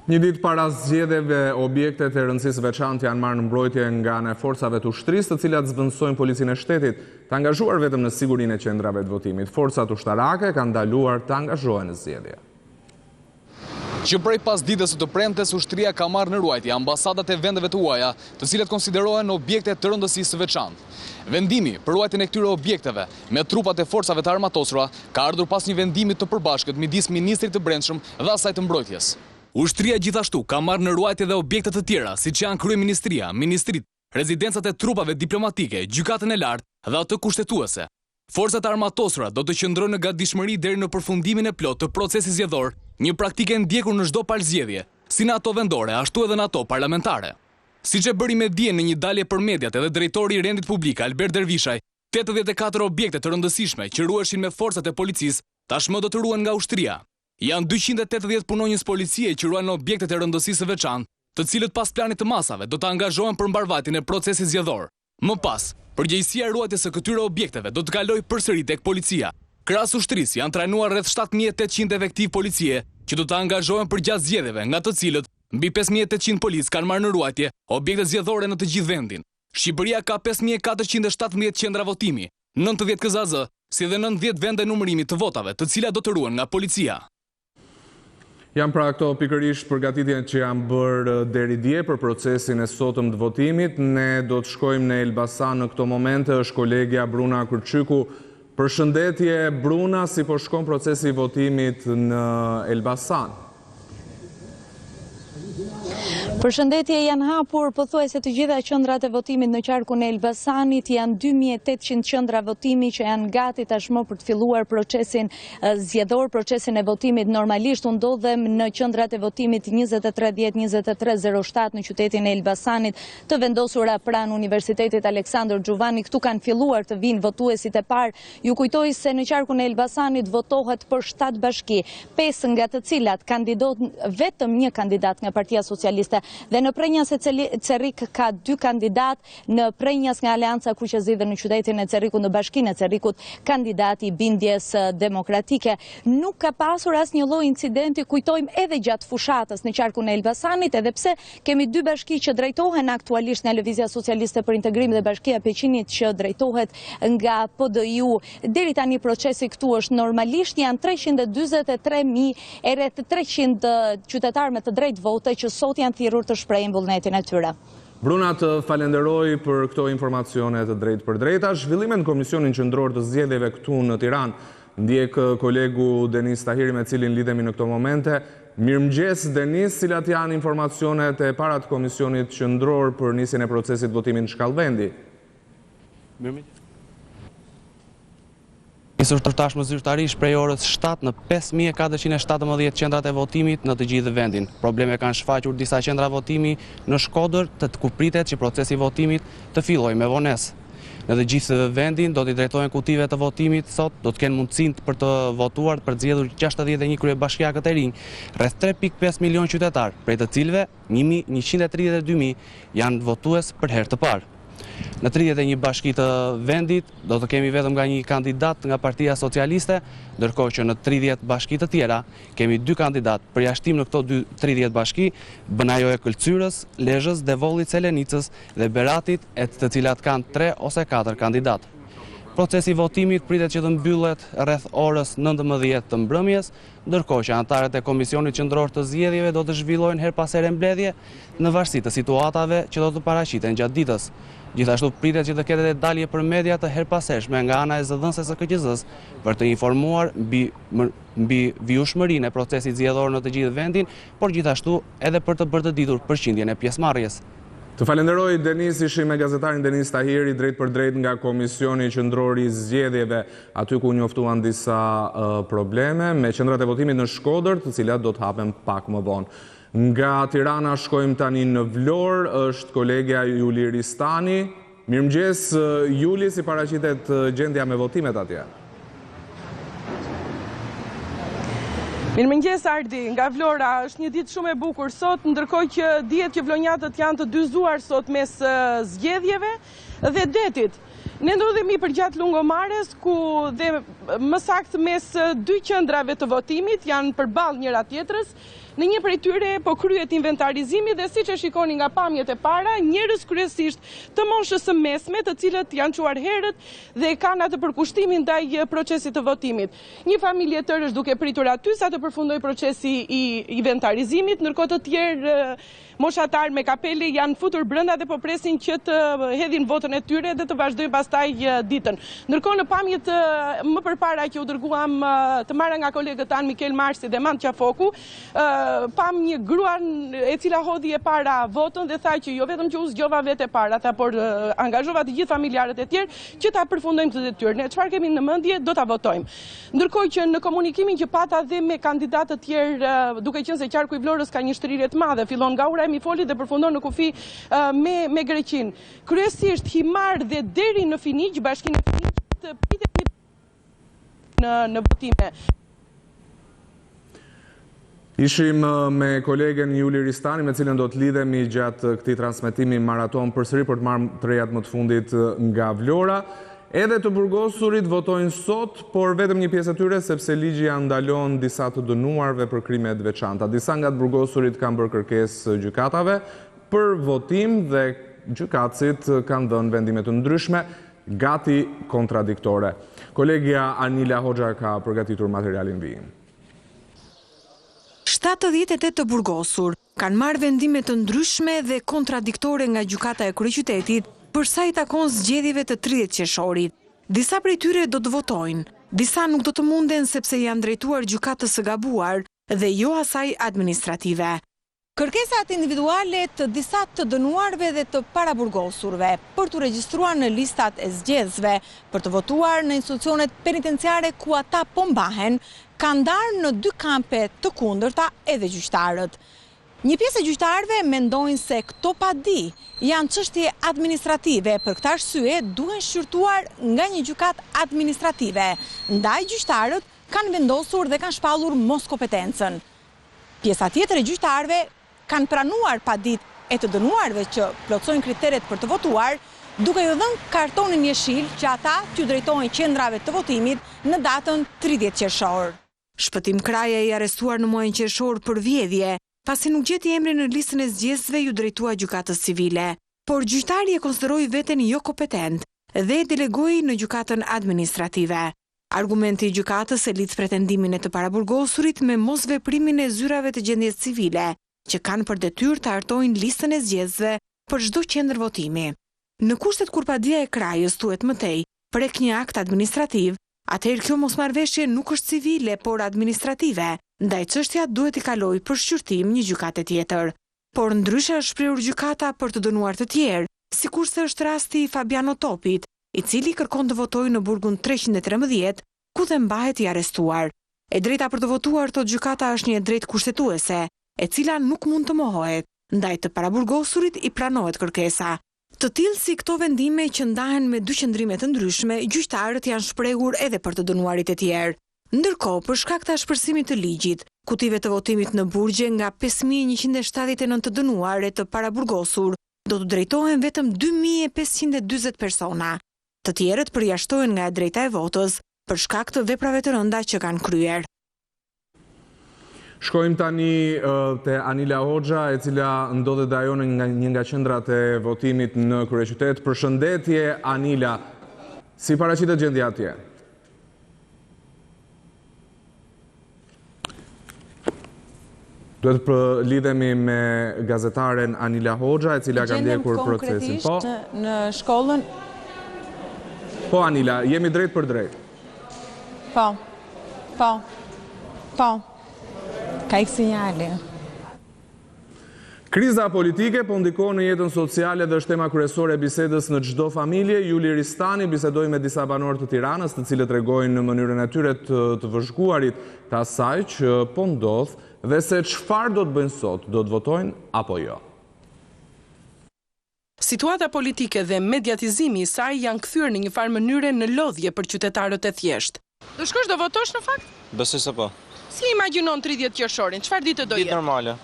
Një ditë para zgjedhjeve, objektet e rëndësisë veçantë janë marrë në mbrojtje nga ana e forcave të ushtrisë, të cilat zbëndësojnë policinë e shtetit të angazhuar vetëm në sigurinë e qendrave të votimit. Forcat ushtarake kanë ndaluar të angazhohen në zgjedhje. Që prej pas ditës së të premtes, ushtria ka marrë në ruajtje ambasadat e vendeve të huaja, të cilat konsiderohen objekte të rëndësisë së veçantë. Vendimi për ruajtjen e këtyre objekteve me trupat e forcave të armatosura ka ardhur pas një vendimi të përbashkët midis ministrit të Brendshëm dhe asaj të mbrojtjes. Ushtria gjithashtu ka marrë në ruajtje dhe objekte të tjera, siç janë kryeministria, ministrit, rezidencat e trupave diplomatike, gjykatën e lartë dhe atë kushtetuese. Forcat armatosura do të qëndrojnë në gatishmëri deri në përfundimin e plotë të procesit zgjedhor, një praktike ndjekur në çdo palë zgjedhje, si në ato vendore, ashtu edhe në ato parlamentare. Siç e bëri me dje në një dalje për mediat edhe drejtori i rendit publik Albert Dervishaj, 84 objekte të rëndësishme që ruheshin me forcat e policisë, tashmë do të ruhen nga ushtria. Janë 280 punonjës policie që ruajnë objektet e rëndësisë së veçantë, të cilët pas planit të masave do të angazhohen për mbarvajtjen e procesit zgjedhor. Më pas, përgjegjësia e ruajtjes së këtyre objekteve do të kalojë përsëri tek policia. Krahas ushtrisë janë trajnuar rreth 7800 efektiv policie që do të angazhohen për gjatë zgjedhjeve, nga të cilët mbi 5800 policë kanë marrë në ruajtje objekte zgjedhore në të gjithë vendin. Shqipëria ka 5417 qendra votimi, 90 KZZ, si dhe 90 vende numërimit të votave, të cilat do të ruhen nga policia. Janë pra këto pikërisht përgatitjet që janë bërë deri dje për procesin e sotëm të votimit. Ne do të shkojmë në Elbasan në këto momente, është kolegja Bruna Kërçyku. Përshëndetje Bruna, si po shkon procesi i votimit në Elbasan? Përshëndetje, janë hapur pothuajse të gjitha qendrat e votimit në qarkun e Elbasanit, janë 2800 qendra votimi që janë gati tashmë për të filluar procesin zgjedhor, procesin e votimit. Normalisht u ndodhem në qendrat e votimit 2310-2307 në qytetin e Elbasanit, të vendosura pranë Universitetit Aleksandër Xhuvani. Këtu kanë filluar të vinë votuesit e parë. Ju kujtoj se në qarkun e Elbasanit votohet për 7 bashki, 5 nga të cilat kandidon vetëm një kandidat nga Partia Socialiste. dhe në prenjas e Cerrik ka 2 kandidat, në prenjas nga Aleanca Kuq e Zgjedhur në qytetin e Cerrikut, në bashkinë e Cerrikut, kandidati i bindjes demokratike. Nuk ka pasur asnjë lloj incidenti, kujtojmë edhe gjatë fushatës në qarkun e Elbasanit, edhe pse kemi 2 bashki që drejtohen aktualisht nga Lëvizja Socialiste për Integrim dhe Bashkia e Peqinit që drejtohet nga PDI-u. Deri tani procesi këtu është normalisht, janë 343.000 e rreth 300 qytetarë me të drejtë vote që sot janë thirrur të shprehin vullnetin e tyre. Bruna, të falenderoj për këto informacione të drejtë për drejta. Zhvillimet në Komisionin Qendror të Zgjedhjeve këtu në Tiranë ndjek kolegu Denis Tahiri, me cilin lidhemi në këto momente. Mirëmëngjes Denis, cilat janë informacionet e para të Komisionit Qendror për nisjen e procesit votimit në shkallë vendi? Mirëmëngjes. Nisur tashmë zyrtarisht prej orës 7 në 5417 qendrat e votimit në të gjithë vendin. Probleme kanë shfaqur disa qendra votimi në Shkodër, ku pritet që procesi votimit të fillojë me vonesë. Në të gjithë vendin do t'i drejtohen kutive të votimit sot, do të kenë mundësinë për të votuar për zgjedhur 61 kryebashkiakët e rinj, rreth 3.5 milion qytetar, prej të cilëve 132.000 janë votues për herë të parë. Në 31 bashki të vendit do të kemi vetëm nga një kandidat nga Partia Socialiste, ndërkohë që në 30 bashki të tjera kemi 2 kandidat. Përjashtim në këto 30 bashki bën ajo e Këlqyrës, Lezhës, Devollit, Selenicës dhe Beratit, e të cilat kanë 3 ose 4 kandidat. Procesi votimit pritet që të mbyllet rreth orës 19 të mbrëmjes, ndërkohë që anëtarët e Komisionit Qendror të Zgjedhjeve do të zhvillojnë her pas here mbledhje në varësi të situatave që do të paraqiten gjatë ditës. Gjithashtu pritet që të ketë edhe dalje për media të herpashershme nga ana e zëdhënëses së KQ-s për të informuar mbi vjushmërinë e procesit zgjedhor në të gjithë vendin, por gjithashtu edhe për të bërë të ditur përqindjen e pjesëmarrjes. Të falenderoj Denis, ishim me gazetarin Denis Tahiri, drejt për drejt nga Komisioni Qendror i Zgjedhjeve, aty ku njoftuan disa probleme me qendrat e votimit në Shkodër, të cilat do të hapen pak më vonë. Nga Tirana shkojmë tani në Vlorë, është kolegja Juli Ristani. Mirëmëngjes, Juli, si paraqitet gjendja me votimet atje? Mirëmëngjes Ardi, nga Vlora është një ditë shumë e bukur sot, ndërkohë që dihet që vlonjatët janë të dyzuar sot mes zgjedhjeve dhe detit. Ne ndodhemi përgjatë lungomares, ku dhe më saktë mes 2 qendrave të votimit janë përballë njëra tjetrës. Në një prej tyre po kryet inventarizimi dhe siç e shikoni nga pamjet e para, njerëz kryesisht të moshës së mesme, të cilët janë çuar herët dhe kanë atë përkushtimin ndaj procesit të votimit. Një familje e tërë është duke pritur aty sa të përfundojë procesi i inventarizimit, ndërkohë të tjerë moshatar me kapele janë futur brenda dhe po presin që të hedhin votën e tyre dhe të vazhdojnë pastaj ditën. Ndërkohë në pamjet më përpara që u dërguam të marra nga kolegët tanë Mikel Marsi dhe Mand Qafoku, pam një gruan e cila hodhi e para votën dhe tha që jo vetëm që u zgjova vetë e para, por angazhova të gjithë familjarët e tjerë që ta përfundojmë të detyrën. Ne çfarë kemi në mendje, do ta votojmë. Ndërkohë që në komunikimin që pata dhe me kandidatë të tjerë, duke qenë se qarku i Vlorës ka një shtrirje të madhe, fillon nga ura e Mifolit dhe përfundon në kufi me Greqin. Kryesisht Himar dhe deri në Finiq, bashkinë e Finiqit pritet në votime. Ishim me kolegen Juli Ristani, me cilën do të lidhemi gjatë këtij transmetimi maraton përsëri për të marrë të rejat më të fundit nga Vlora. Edhe të burgosurit votojnë sot, por vetëm një pjesë e tyre, sepse ligji ja ndalon disa të dënuarve për krime të veçanta. Disa nga të burgosurit kanë bërë kërkesë gjykatave për votim dhe gjykatësit kanë dhënë vendime të ndryshme, gati kontradiktore. Kolegja Anila Hoxha ka përgatitur materialin vijim. 78 të burgosur kanë marrë vendime të ndryshme dhe kontradiktore nga gjykata e kryeqytetit për sa i takon zgjedhjeve të 30 qershorit. Disa prej tyre do të votojnë, disa nuk do të munden sepse janë drejtuar gjykatës së gabuar dhe jo asaj administrative. Kërkesat individuale të disa të dënuarve dhe të paraburgosurve për të regjistruar në listat e zgjedhësve për të votuar në institucionet penitenciare ku ata po mbahen, kanë ndarë në 2 kampe të kundërta edhe gjyqtarët. Një pjesë e gjyqtarëve mendojnë se këto padi janë çështje administrative, për këtë arsye duhen shqyrtuar nga një gjykatë administrative. Ndaj gjyqtarët kanë vendosur dhe kanë shpallur mos kompetencën. Pjesa tjetër e gjyqtarëve kanë pranuar pa ditë e të dënuarve që plotësojnë kriteret për të votuar, duke ju dhënë kartonin jeshil që ata t'ju drejtojnë qendrave të votimit në datën 30 qershor. Shpëtim Kraja i arrestuar në muajin qershor për vjedhje, pasi nuk gjeti emrin në listën e zgjedhësve, ju drejtua gjykatës civile. Por gjyqtari e konsideroi veten jo kompetent dhe e delegoi në gjykatën administrative. Argumenti i gjykatës e lidh pretendimin e të paraburgosurit me mosveprimin e zyrave të gjendjes civile, që kanë për detyrë të hartojnë listën e zgjedhësve për çdo qendër votimi. Në kushtet kur padia e Krajës thuhet mëtej prek një akt administrativ, atëherë kjo mosmarrveshje nuk është civile, por administrative, ndaj çështja duhet i kalojë për shqyrtim një gjykate tjetër. Por ndryshe është shprehur gjykata për të dënuar të tjerë, sikurse është rasti i Fabiano Topit, i cili kërkon të votojë në burgun 313, ku dhe mbahet i arrestuar. E drejta për të votuar, thotë gjykata, është një drejtë kushtetuese, e cila nuk mund të mohohet, ndaj të paraburgosurit i pranohet kërkesa. Të tillë si këto vendime që ndahen me dy qëndrime të ndryshme, gjyqtarët janë shprehur edhe për të dënuarit e tjerë. Ndërkohë, për shkak të ashpërsimit të ligjit, kutive të votimit në burgje nga 5179 të dënuar e të paraburgosur, do të drejtohen vetëm 2540 persona. Të tjerët përjashtohen nga e drejta e votës për shkak të veprave të rënda që kanë kryer. Shkojmë tani te Anila Hoxha, e cila ndodhet dhe ajo në një nga qendrat e votimit në kryeqytet. Përshëndetje Anila, si paraqitet gjendja atje? Duhet të lidhemi me gazetaren Anila Hoxha, e cila ka ndjekur procesin. Po, në shkollën. Po Anila, jemi drejt për drejt. Po. Ka ik sinjali. Kriza politike po ndikon në jetën sociale dhe është tema kryesore e bisedës në çdo familje. Juli Ristani bisedoi me disa banorë të Tiranës, të cilët tregojnë në mënyrën e tyre të vëzhguarit të asaj që po ndodh dhe se çfarë do të bëjnë sot, do të votojnë apo jo. Situata politike dhe mediatizimi i saj janë kthyer në një farë mënyre në lodhje për qytetarët e thjeshtë. Do shkosh do votosh në fakt? Besoj se po. Si imagjinon 30 qershorin? Çfarë ditë do jetë? Ditë normale.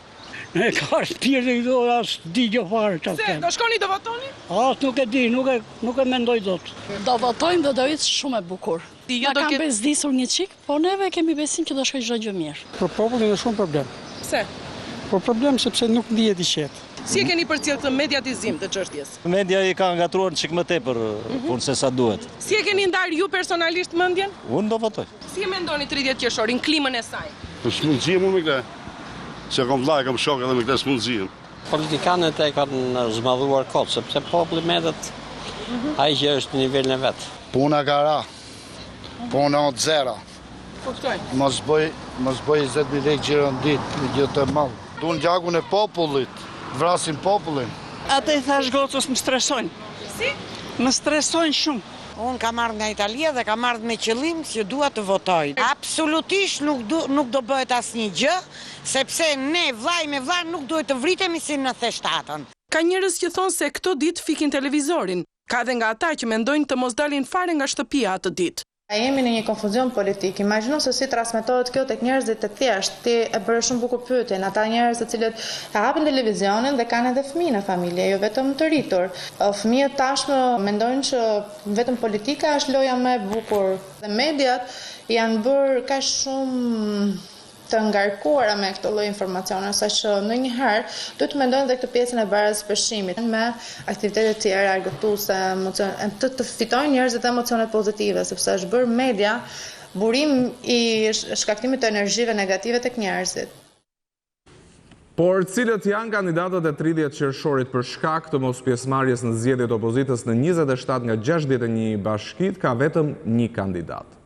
Ka shpirë i do as di gjë fare çfarë. Se, do shkoni do votoni? As nuk e di, nuk e mendoj dot. Do votojmë dhe do jetë shumë e bukur. Na kam bezdisur një çik, por neve kemi besim që do shkojë çdo gjë mirë. Për popullin është shumë problem. Pse? Po problem sepse nuk ndihet i qetë. Si e keni përcjell të mediatizim të çështjes? Media i ka ngatruar çik më tepër punë se sa duhet. Si e keni ndar ju personalisht mendjen? Unë do votoj. Si e mendoni 30 qershorin, klimën e saj? Smundësia me këtë. Se kam vllaj, kam shok edhe me këtë smundësi. Politikanët e kanë zmadhuar kot, sepse populli merret ai që është në nivelin e vet. Puna ka ra. Puna o zero. Kuptoj. Mos bëj 20.000 lekë gjëra në ditë, gjë të madh. Duan gjakun e popullit, vrasin popullin. Ate i thash gocës më stresojnë. Si? Më stresojnë shumë. Unë kam ardhur nga Italia dhe kam ardhur me qëllim që dua të votoj. Absolutisht nuk do bëhet asnjë gjë, sepse ne vllai me vllai nuk duhet të vritemi si në theshtatën. Ka njerëz që thonë se këto ditë fikin televizorin. Ka dhe nga ata që mendojnë të mos dalin fare nga shtëpia atë ditë. Jemi në një konfuzion politik. Imagjino se si transmetohet kjo tek njerëzit të thjeshtë. Ti e bëre shumë bukur pyetjen. Ata njerëz të cilët e hapin televizionin dhe kanë edhe fëmijë në familje, jo vetëm të rritur. Fëmijët tashmë mendojnë që vetëm politika është loja më e bukur. Dhe mediat janë bërë kaq shumë të ngarkuara me këtë lloj informacione, saqë ndonjëherë duhet të mendojnë edhe këtë pjesën e barës peshimit me aktivitete të tjera argëtuese, të fitojnë njerëzit emocionet pozitive, sepse është bërë media burim i shkaktimit të energjive negative tek njerëzit. Por cilët janë kandidatët e 30 qershorit për shkak të mos pjesëmarrjes në zgjedhjet opozitës në 27 nga 61 bashkit, ka vetëm një kandidat.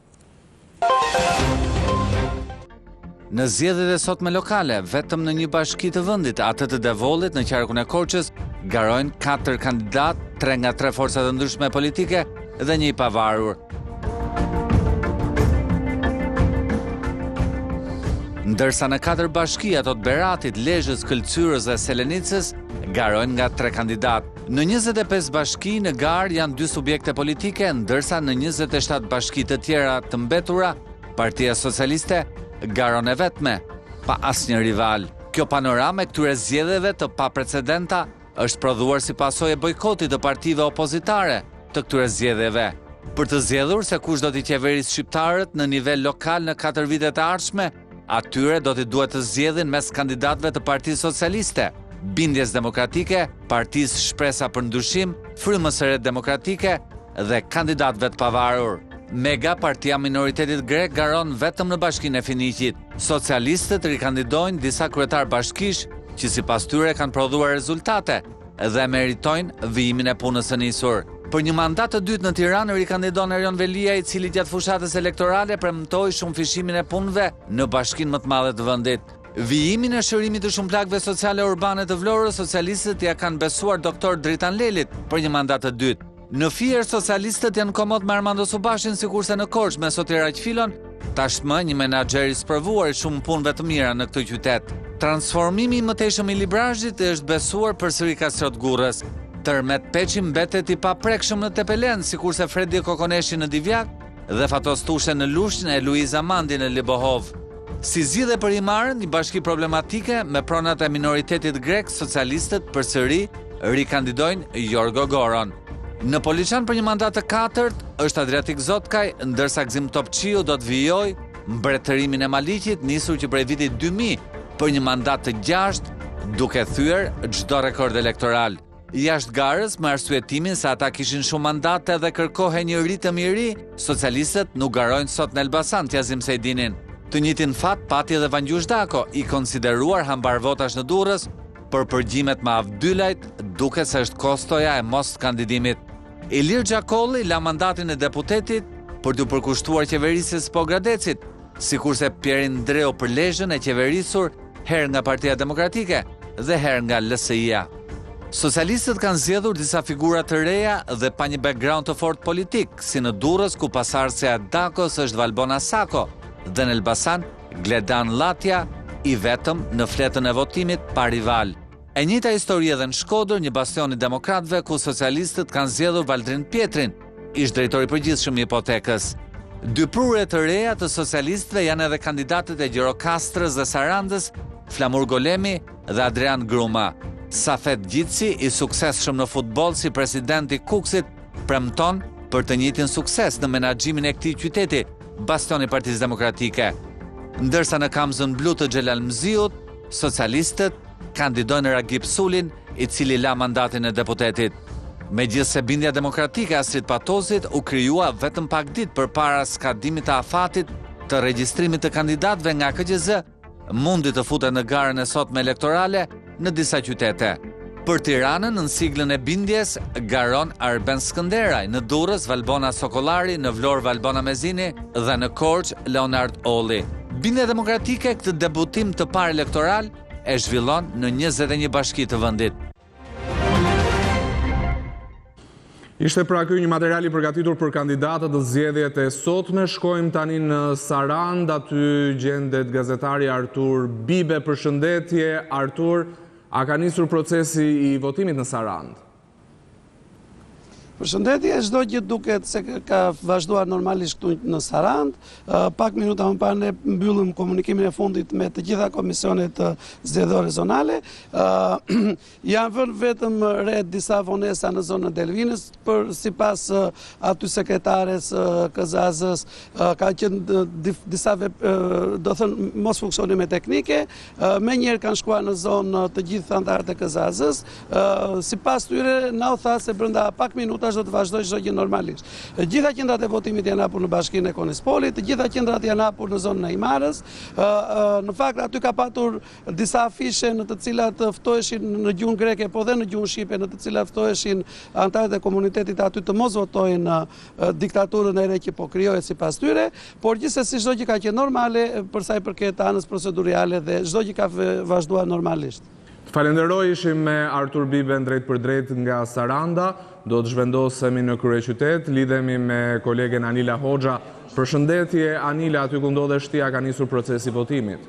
Në zgjedhjet e sotme lokale, vetëm në një bashki të vendit, atë të Devollit në qarkun e Korçës, garojnë 4 kandidat, 3 nga 3 forca të ndryshme politike dhe një i pavarur. Ndërsa në 4 bashki, ato të Beratit, Lezhës, Këlqyrës dhe Selenicës, garojnë nga 3 kandidat. Në 25 bashki në garë janë 2 subjekte politike, ndërsa në 27 bashki të tjera të mbetura, Partia Socialiste garon e vetme, pa asnjë rival. Kjo panorame këtyre zgjedhjeve të paprecedenta është prodhuar si pasojë e bojkotit të partive opozitare të këtyre zgjedhjeve. Për të zgjedhur se kush do t'i qeverisë shqiptarët në nivel lokal në 4 vitet e ardhshme, atyre do t'i duhet të zgjedhin mes kandidatëve të Partisë Socialiste, Bindjes Demokratike, Partisë Shpresa për Ndryshim, Frymës së Re Demokratike dhe kandidatëve të pavarur. Mega partia minoritetit grek garon vetëm në Bashkinë e Finiqit. Socialistët rikandidojnë disa kryetar bashkish që sipas tyre kanë prodhuar rezultate dhe meritojnë vijimin e punës së nisur. Për një mandat të dytë në Tiranë rikandidon Erion Velia, i cili gjatë fushatës elektorale premtoi shumë fishimin e punëve në bashkinë më të madhe të vendit. Vijimin e shërimit të shumë plagëve sociale urbane të Vlorës, socialistët ja kanë besuar doktor Dritan Lelit për një mandat të dytë. Në Fier, socialistët janë komod me Armando Subashin, sikurse në Korçë me Sotira Qfilon, tashmë një menaxher i sprovuar i shumë punëve të mira në këtë qytet. Transformimi i mëtejshëm i Librazhit është besuar përsëri Kastrot Gurrës. Tërmet Peçi mbetet i paprekshëm në Tepelen, sikurse Fredi Kokoneshi në Divjak dhe Fatos Tushe në Lushnjë e Luiza Mandi në Libohov. Si zgjidhje për Imarën, një bashki problematike me pronat e minoritetit grek, socialistët përsëri rikandidojnë Jorgo Goron. Në Poliçan për një mandat të katërt është Adriatik Zotkaj, ndërsa Gzim Topçiu do të vijojë mbretërimin e Maliqit, nisur që prej vitit 2000 për një mandat të 6, duke thyer çdo rekord elektoral. Jashtë garës, me arsyetimin se ata kishin shumë mandate dhe kërkohej një ritëm i ri, socialistët nuk garojnë sot në Elbasan t'jazim Sejdinin. Të njëjtin fat pati edhe Vangjush Dako, i konsideruar hambar votash në Durrës për përgjimet me Avdylajt, duke se është kostoja e mos kandidimit. Ilir Gjakolli la mandatin e deputetit për t'u përkushtuar qeverisjes së Pogradecit, sikurse Pierin Ndreu për Lezhën e qeverisur herë nga Partia Demokratike dhe herë nga LSI-a. Socialistët kanë zgjedhur disa figura të reja dhe pa një background të fortë politik, si në Durrës ku pasardhësja e Dakos është Valbona Sako dhe në Elbasan Gledan Latja, i vetëm në fletën e votimit pa rival. E njëjta histori edhe në Shkodër, një bastion i demokratëve ku socialistët kanë zgjedhur Valdrin Pietrin, ish drejtori përgjithshëm i Hipotekës. Dy prurje të reja të socialistëve janë edhe kandidatët e Gjirokastrës dhe Sarandës, Flamur Golemi dhe Adrian Gruma. Safet Gjitsi, i suksesshëm në futboll si presidenti Kuksit, premton për të njëjtin sukses në menaxhimin e këtij qyteti, bastioni i Partisë Demokratike. Ndërsa në kamzën blu të Xhelal Mziut, socialistët kandidojnë Ragip Sulin, i cili la mandatin e deputetit. Megjithse bindja demokratike e Astrid Patozit u krijua vetëm pak ditë përpara skadimit të afatit të regjistrimit të kandidatëve nga KQZ, mundi të futet në garën e sotme elektorale në disa qytete. Për Tiranën, në siglën e bindjes, garon Arben Skënderaj, në Durrës Valbona Sokollari, në Vlorë Valbona Mezini dhe në Korçë Leonard Olli. Bindja demokratike këtë debutim të parë elektoral e zhvillon në 21 bashki të vendit. Ishte pra ky një material i përgatitur për kandidatët të zgjedhjet e sotme. Shkojmë tani në Sarand, aty gjendet gazetari Artur Bibe. Përshëndetje, Artur, a ka nisur procesi i votimit në Sarand? Përshëndetje, çdo gjë duket se ka vazhduar normalisht këtu në Sarand. Pak minuta më parë ne mbyllëm komunikimin e fundit me të gjitha komisionet zgjedhore zonale. Janë vënë vetëm re disa vonesa në zonën e Delvinës, për sipas aty sekretares KZAZ-s ka qenë disa do thënë mos funksionime teknike. Menjëherë kanë shkuar në zonë të gjithë anëtarët e KZAZ-s. Sipas tyre na u tha se brenda pak minuta do të vazhdoj çdo gjë normalisht. Gjitha qendrat e votimit janë hapur në bashkinë e Konispolit, gjitha qendrat janë hapur në zonën e Imarës. Në fakt aty ka patur disa afishe në të cilat ftoheshin në gjuhën greke, po dhe në gjuhën shqipe, në të cilat ftoheshin anëtarët e komunitetit aty të mos votojnë diktaturën e re që po krijohet sipas tyre, por gjithsesi çdo gjë ka qenë normale për sa i përket anës procedurale dhe çdo gjë ka vazhduar normalisht. Falenderoj, ishim me Artur Biben drejt për drejt nga Saranda. Do të zhvendosemi në kryeqytet, lidhemi me kolegen Anila Hoxha. Përshëndetje, Anila, aty ku ndodhe shtëpia ka nisur procesi votimit.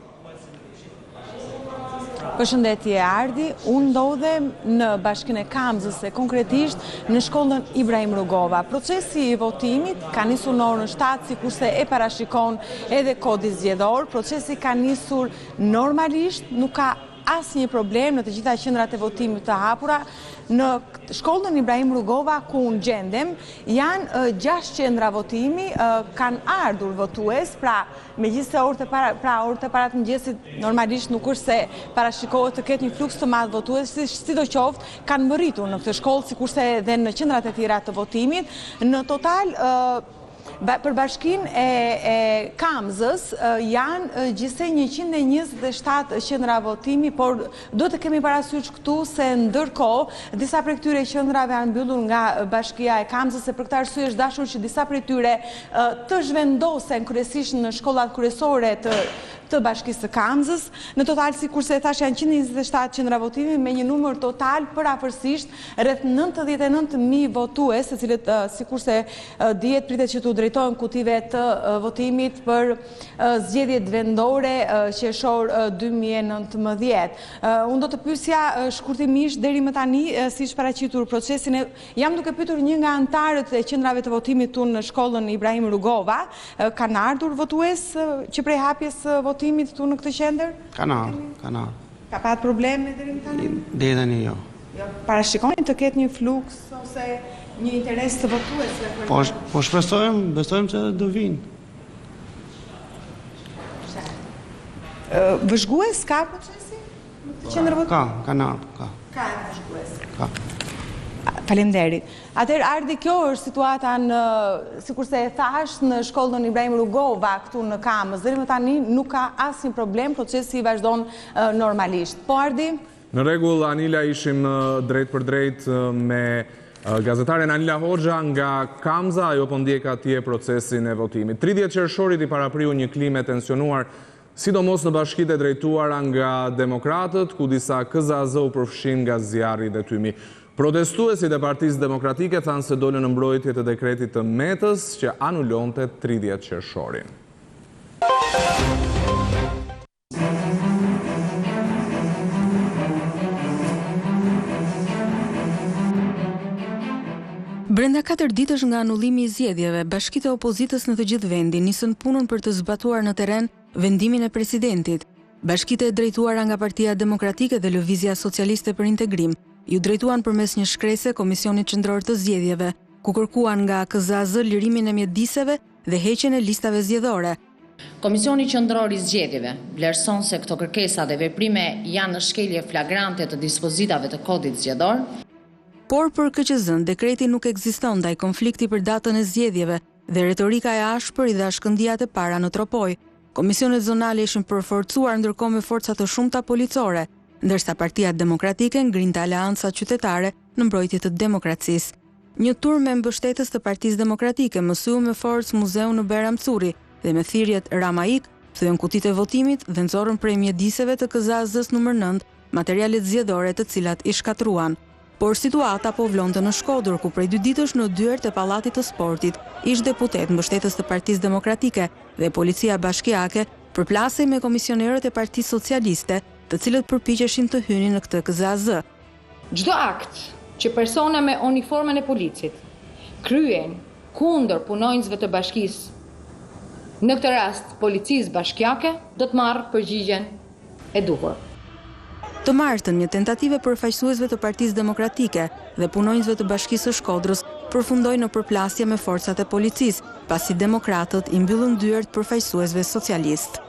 Përshëndetje Ardi, unë ndodhem në bashkinë e Kamzës e konkretisht në shkollën Ibrahim Rugova. Procesi i votimit ka nisur në orën 7, sikurse e parashikon edhe kodi zgjedhor. Procesi ka nisur normalisht, nuk ka asnjë problem në të gjitha qendrat e votimit të hapura. Në shkollën Ibrahim Rugova ku unë gjendem, janë 6 qendra votimi, kanë ardhur votues, pra megjithëse orët e para të mëngjesit normalisht nuk është se parashikohet të ketë një fluks të madh votues, sidoqoftë kanë mbërritur në këtë shkollë sikurse edhe në qendrat e tjera të votimit. Në total për bashkinë e Kamzës janë gjithsej 127 qendra votimi, por duhet të kemi parasysh këtu se ndërkohë disa prej këtyre qendrave janë mbyllur nga bashkia e Kamzës, e për këtë arsye është dashur që disa prej tyre të zhvendosen kryesisht në shkollat kryesore të bashkisë së Kamzës. Në total, sikurse e thash, janë 127 qendra votimi me një numër total përafërsisht rreth 99.000 votues, të cilët sikurse dihet pritet që të drejtohen kutive të votimit për zgjedhjet vendore Qershor 2019. Unë do të pyesja shkurtimisht deri më tani siç paraqitur procesin. Jam duke pyetur një nga anëtarët e qendrave të votimit tu në shkollën Ibrahim Rugova. Kanë ardhur votues që prej hapjes votimit tu në këtë qendër? Kanë. Ka pat probleme deri më tani? Deri tani jo. Parashikoni të ketë një fluks ose një interes të votuesve? Po besojmë se do vinë. Vëzhgues ka procesi në këtë qendër votimi? Ka vëzhgues. Ka. Faleminderit. Atëherë ardhi kjo është situata në, sikurse e thash, në shkollën Ibrahim Rugova këtu në Kamës. Deri më tani nuk ka asnjë problem, procesi vazhdon normalisht. Po ardhi? Në rregull, Anila, ishim drejt për drejt me gazetaren Anila Hoxha nga Kamza, ajo po ndjek atje procesin e votimit. 30 qershorit i parapriu një klim e tensionuar, sidomos në bashkitë e drejtuara nga demokratët, ku disa KZAZ u përfshin nga zjarri dhe tymi. Protestuesit e Partisë Demokratike thanë se dolën në mbrojtje të dekretit të Metës që anulonte 30 qershorin. Brenda 4 ditësh nga anullimi i zgjedhjeve, bashkitë e opozitës në të gjithë vendin nisën punën për të zbatuar në terren vendimin e presidentit. Bashkitë e drejtuara nga Partia Demokratike dhe Lëvizja Socialiste për Integrim ju drejtuan përmes një shkrese Komisionit Qendror të Zgjedhjeve, ku kërkuan nga KZAZ lirimin e mjediseve dhe heqjen e listave zgjedhore. Komisioni Qendror i Zgjedhjeve vlerëson se këto kërkesa dhe veprime janë në shkelje flagrante të dispozitave të kodit zgjedhor. Por për KQZ-n, dekreti nuk ekziston ndaj konflikti për datën e zgjedhjeve dhe retorika e ashpër i dha shkëndijat e para në tropoj. Komisionet zonale ishin përforcuar ndërkohë me forca të shumta policore, ndërsa Partia Demokratike ngrinte aleanca qytetare në mbrojtje të demokracisë. Një tur me mbështetës të Partisë Demokratike mësyu me forcë muzeun në Beram Curi dhe me thirrjet Ramaik, thyen kutitë e votimit dhe nxorën prej mjediseve të KZAZ-s numër 9 materialet zgjedhore të cilat i shkatruan. Por situata po vlonte në Shkodër, ku prej 2 ditësh në dyert e Pallatit të Sportit, ish deputet mbështetës të Partisë Demokratike dhe policia bashkiake përplasej me komisionerët e Partisë Socialiste, të cilët përpiqeshin të hynin në këtë KZAZ. Çdo akt që persona me uniformën e policit kryen kundër punonjësve të bashkisë, në këtë rast policisë bashkiake, do të marrë përgjigjen e duhur. Të martën, një tentative përfaqësuesve të Partisë Demokratike dhe punonjësve të Bashkisë së Shkodrës përfundoi në përplasje me forcat e policisë, pasi demokratët i mbyllën dyert përfaqësuesve socialistë.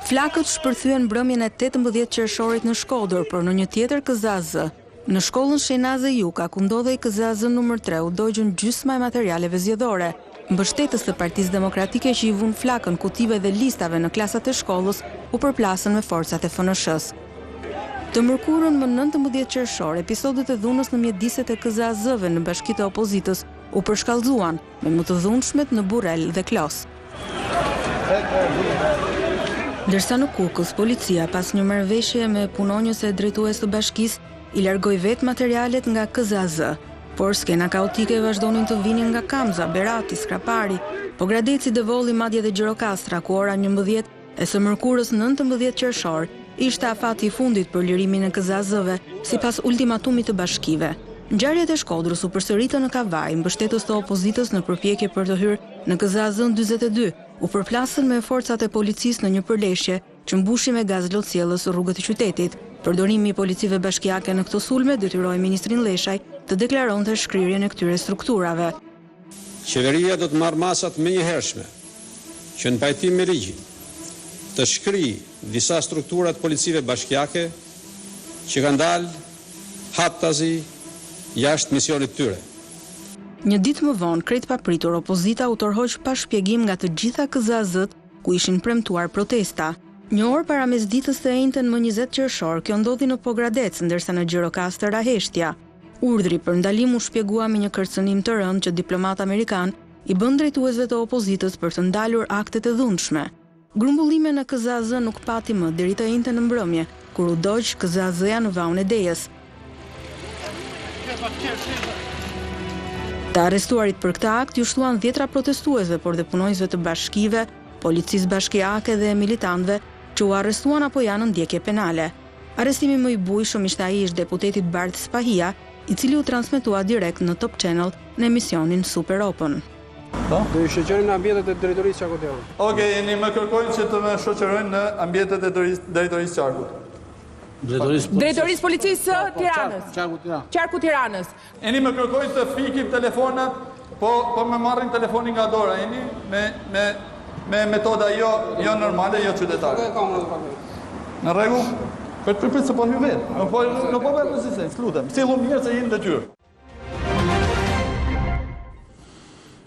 Flakët shpërthyen mbrëmjen e 18 qershorit në Shkodër, por në një tjetër KZAZ. Në shkollën Shenaz e Juka, ku ndodhej KZAZ numër 3, u dogjën gjysma e materialeve zgjedhore. Mbështetës të Partisë Demokratike që i vun flakën kutive dhe listave në klasat e shkollës u përplasën me forcat e FNSH-s. Të mërkurën më 19 qershor, episodet e dhunës në mjediset e KZAZ-ve në bashkitë e opozitës u përshkallëzuan me më të dhunshmet në Burrel dhe Klos. Ndërsa në Kukës, policia pas një marrëveshje me punonjës e drejtues të bashkisë i largoi vetë materialet nga KZAZ. Por skena kaotike vazhdonin të vinin nga Kamza, Berati, Skrapari, po Gradeci, Devolli, madje dhe Gjirokastra, ku ora 11 e së mërkurës 19 qershor ishte afati i fundit për lirimin e KZAZ-ve, sipas ultimatumit të bashkive. Ngjarjet e Shkodrës u përsëritën në Kavaj, mbështetës të opozitës në përpjekje për të hyrë në KZAZ-n 42, u përplasën me forcat e policisë në një përleshje që mbushi me gaz lotësiellës rrugët e qytetit. Përdorimi i policive bashkiake në këto sulme detyroi ministrin Leshaj të deklaronte shkrirjen e këtyre strukturave. Qeveria do të marrë masat menjëhershme që në pajtim me ligjin të shkrijë disa strukturat policive bashkiake që kanë dalë haptazi jashtë misionit tyre. Një ditë më vonë, krejt papritur, opozita u tërhoq pa shpjegim nga të gjitha KZ-t ku ishin premtuar protesta. Një orë para mesditës së enjten më 20 Qershor, kjo ndodhi në Pogradec, ndërsa në Gjirokastër Raheshtja. Urdhri për ndalim u shpjegua me një kërcënim të rëndë që diplomat amerikan i bën drejtuesve të opozitës për të ndalur aktet e dhunshme. Grumbullime në KZ nuk pati më deri të enjten në mbrëmje, kur u doq KZ-ja në vaun e Dejës. Të arrestuarit për këtë akt ju shtuan 10 protestuesve, por dhe punojësve të bashkive, policisë bashkiake dhe militantëve që u arrestuan apo janë në ndjekje penale. Arrestimi më i bujshëm ishte ai ish deputetit Bart Spahia, i cili u transmetua direkt në Top Channel në emisionin Super Open. Do ju shoqërojmë në ambientet e drejtorisë Qarkut. Okej, jeni më kërkojnë që të më shoqërojnë në ambientet e drejtorisë Qarkut. Drejtorisë Policisë Tiranës. Qarku Tiranës. Jeni më kërkojnë të fikim telefonat, po më marrin telefonin nga dora, jeni me metoda jo normale, jo qytetare. Në rregull? Për se po një vetë. Nuk po vetë rezistencë, lutem. Sillu mirë se jeni detyrë.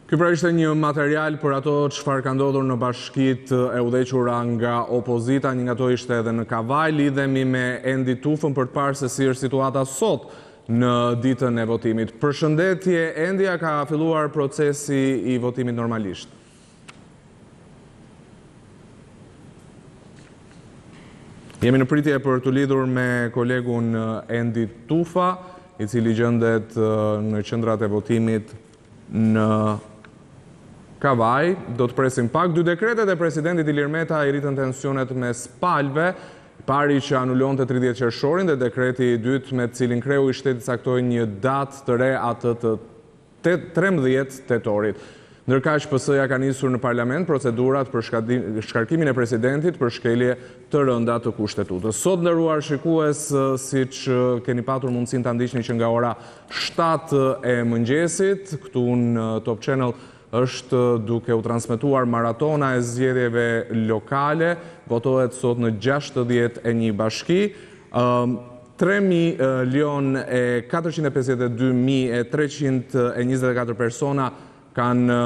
Ky pra ishte një material për ato çfarë ka ndodhur në bashkitë e udhëhequra nga opozita, një nga to ishte edhe në Kavaj, lidhemi me Endi Tufën për të parë se si është situata sot në ditën e votimit. Përshëndetje, Endi, ka filluar procesi i votimit normalisht? Jemi në pritje për të lidhur me kolegun Endi Tufa, i cili gjendet në qendrat e votimit në Kavaj. Do të presim pak. 2 dekretet e presidentit Ilir Meta i rritën tensionet mes palëve, pari që anullon të 30 Qershorin dhe dekreti i dytë me cilin kreu i shtetit caktoi një datë të re atë të 13 tetorit. Ndërkaq PS-ja ka nisur në parlament procedurat për shkarkimin e presidentit për shkelje të rënda të kushtetutës. Sot, nderuar shikues, siç keni patur mundësinë ta ndiqni që nga ora 7 e mëngjesit, këtu në Top Channel është duke u transmetuar maratona e zgjedhjeve lokale, votohet sot në 61 bashki. 3.452.324 persona kanë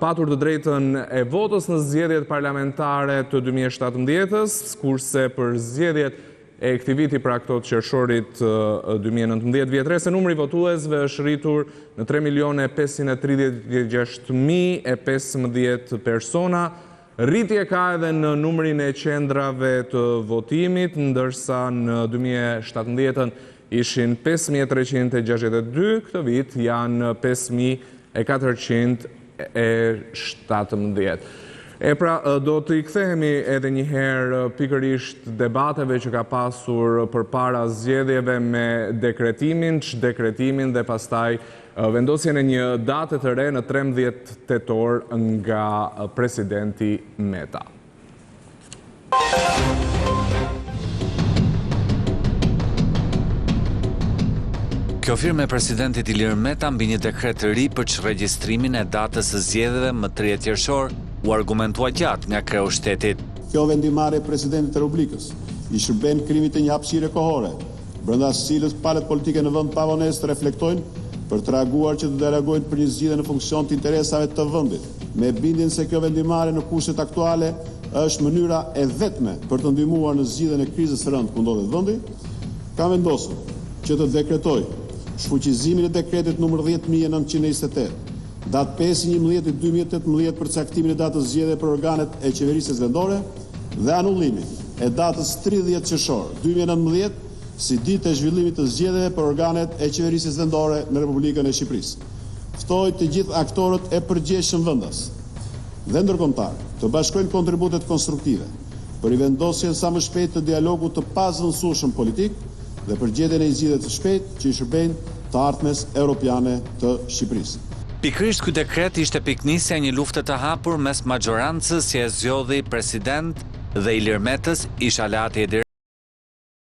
patur të drejtën e votës në zgjedhjet parlamentare të 2017-s, kurse për zgjedhjet e këtij viti, pra këto të Qershorit 2019 vjetre, se numri votuesve është rritur në 3.536.015 persona. Rritje ka edhe në numrin e qendrave të votimit, ndërsa në 2017 ishin 5.362, këtë vit janë 5.417. E pra, do të i kthehemi edhe një herë pikërisht debateve që ka pasur përpara zgjedhjeve me dekretimin dhe pastaj vendosjen e një date të re në 13 tetor nga presidenti Meta. Kjo firmë e presidentit Ilir Meta mbi një dekret të ri për çregjistrimin e datës së zgjedhjeve më 30 Qershor u argumentua gjatë nga kreu shtetit. Kjo vendimmarrje e presidentit të Republikës i shërben krimit të një hapësire kohore, brenda së cilës palët politike në vend pavonesë të reflektojnë për të reaguar që të reagojnë për një zgjidhje në funksion të interesave të vendit, me bindjen se kjo vendimmarrje në kushtet aktuale është mënyra e vetme për të ndihmuar në zgjidhjen e krizës së rëndë ku ndodhet vendi, ka vendosur që të dekretoj shfuqizimin e dekretit nr. 10.928, datë 5.11.2018 për caktimin e datës zgjedhje për organet e qeverisjes vendore dhe anullimin e datës 30 Qershor 2019 si ditë e zhvillimit të zgjedhjeve për organet e qeverisjes vendore në Republikën e Shqipërisë. Ftoj të gjithë aktorët e përgjithshëm vendas dhe ndërkombëtar të bashkojnë kontributet konstruktive për i vendosjen sa më shpejt të dialogut të pazvendësueshëm politik dhe për gjetjen e një zgjidhje të shpejtë që i shërbejnë të ardhmes europiane të Shqipërisë. Pikërisht ky dekret ishte piknisja e një lufte të hapur mes maxhorancës që e zgjodhi president dhe Ilir Metës, ish aleati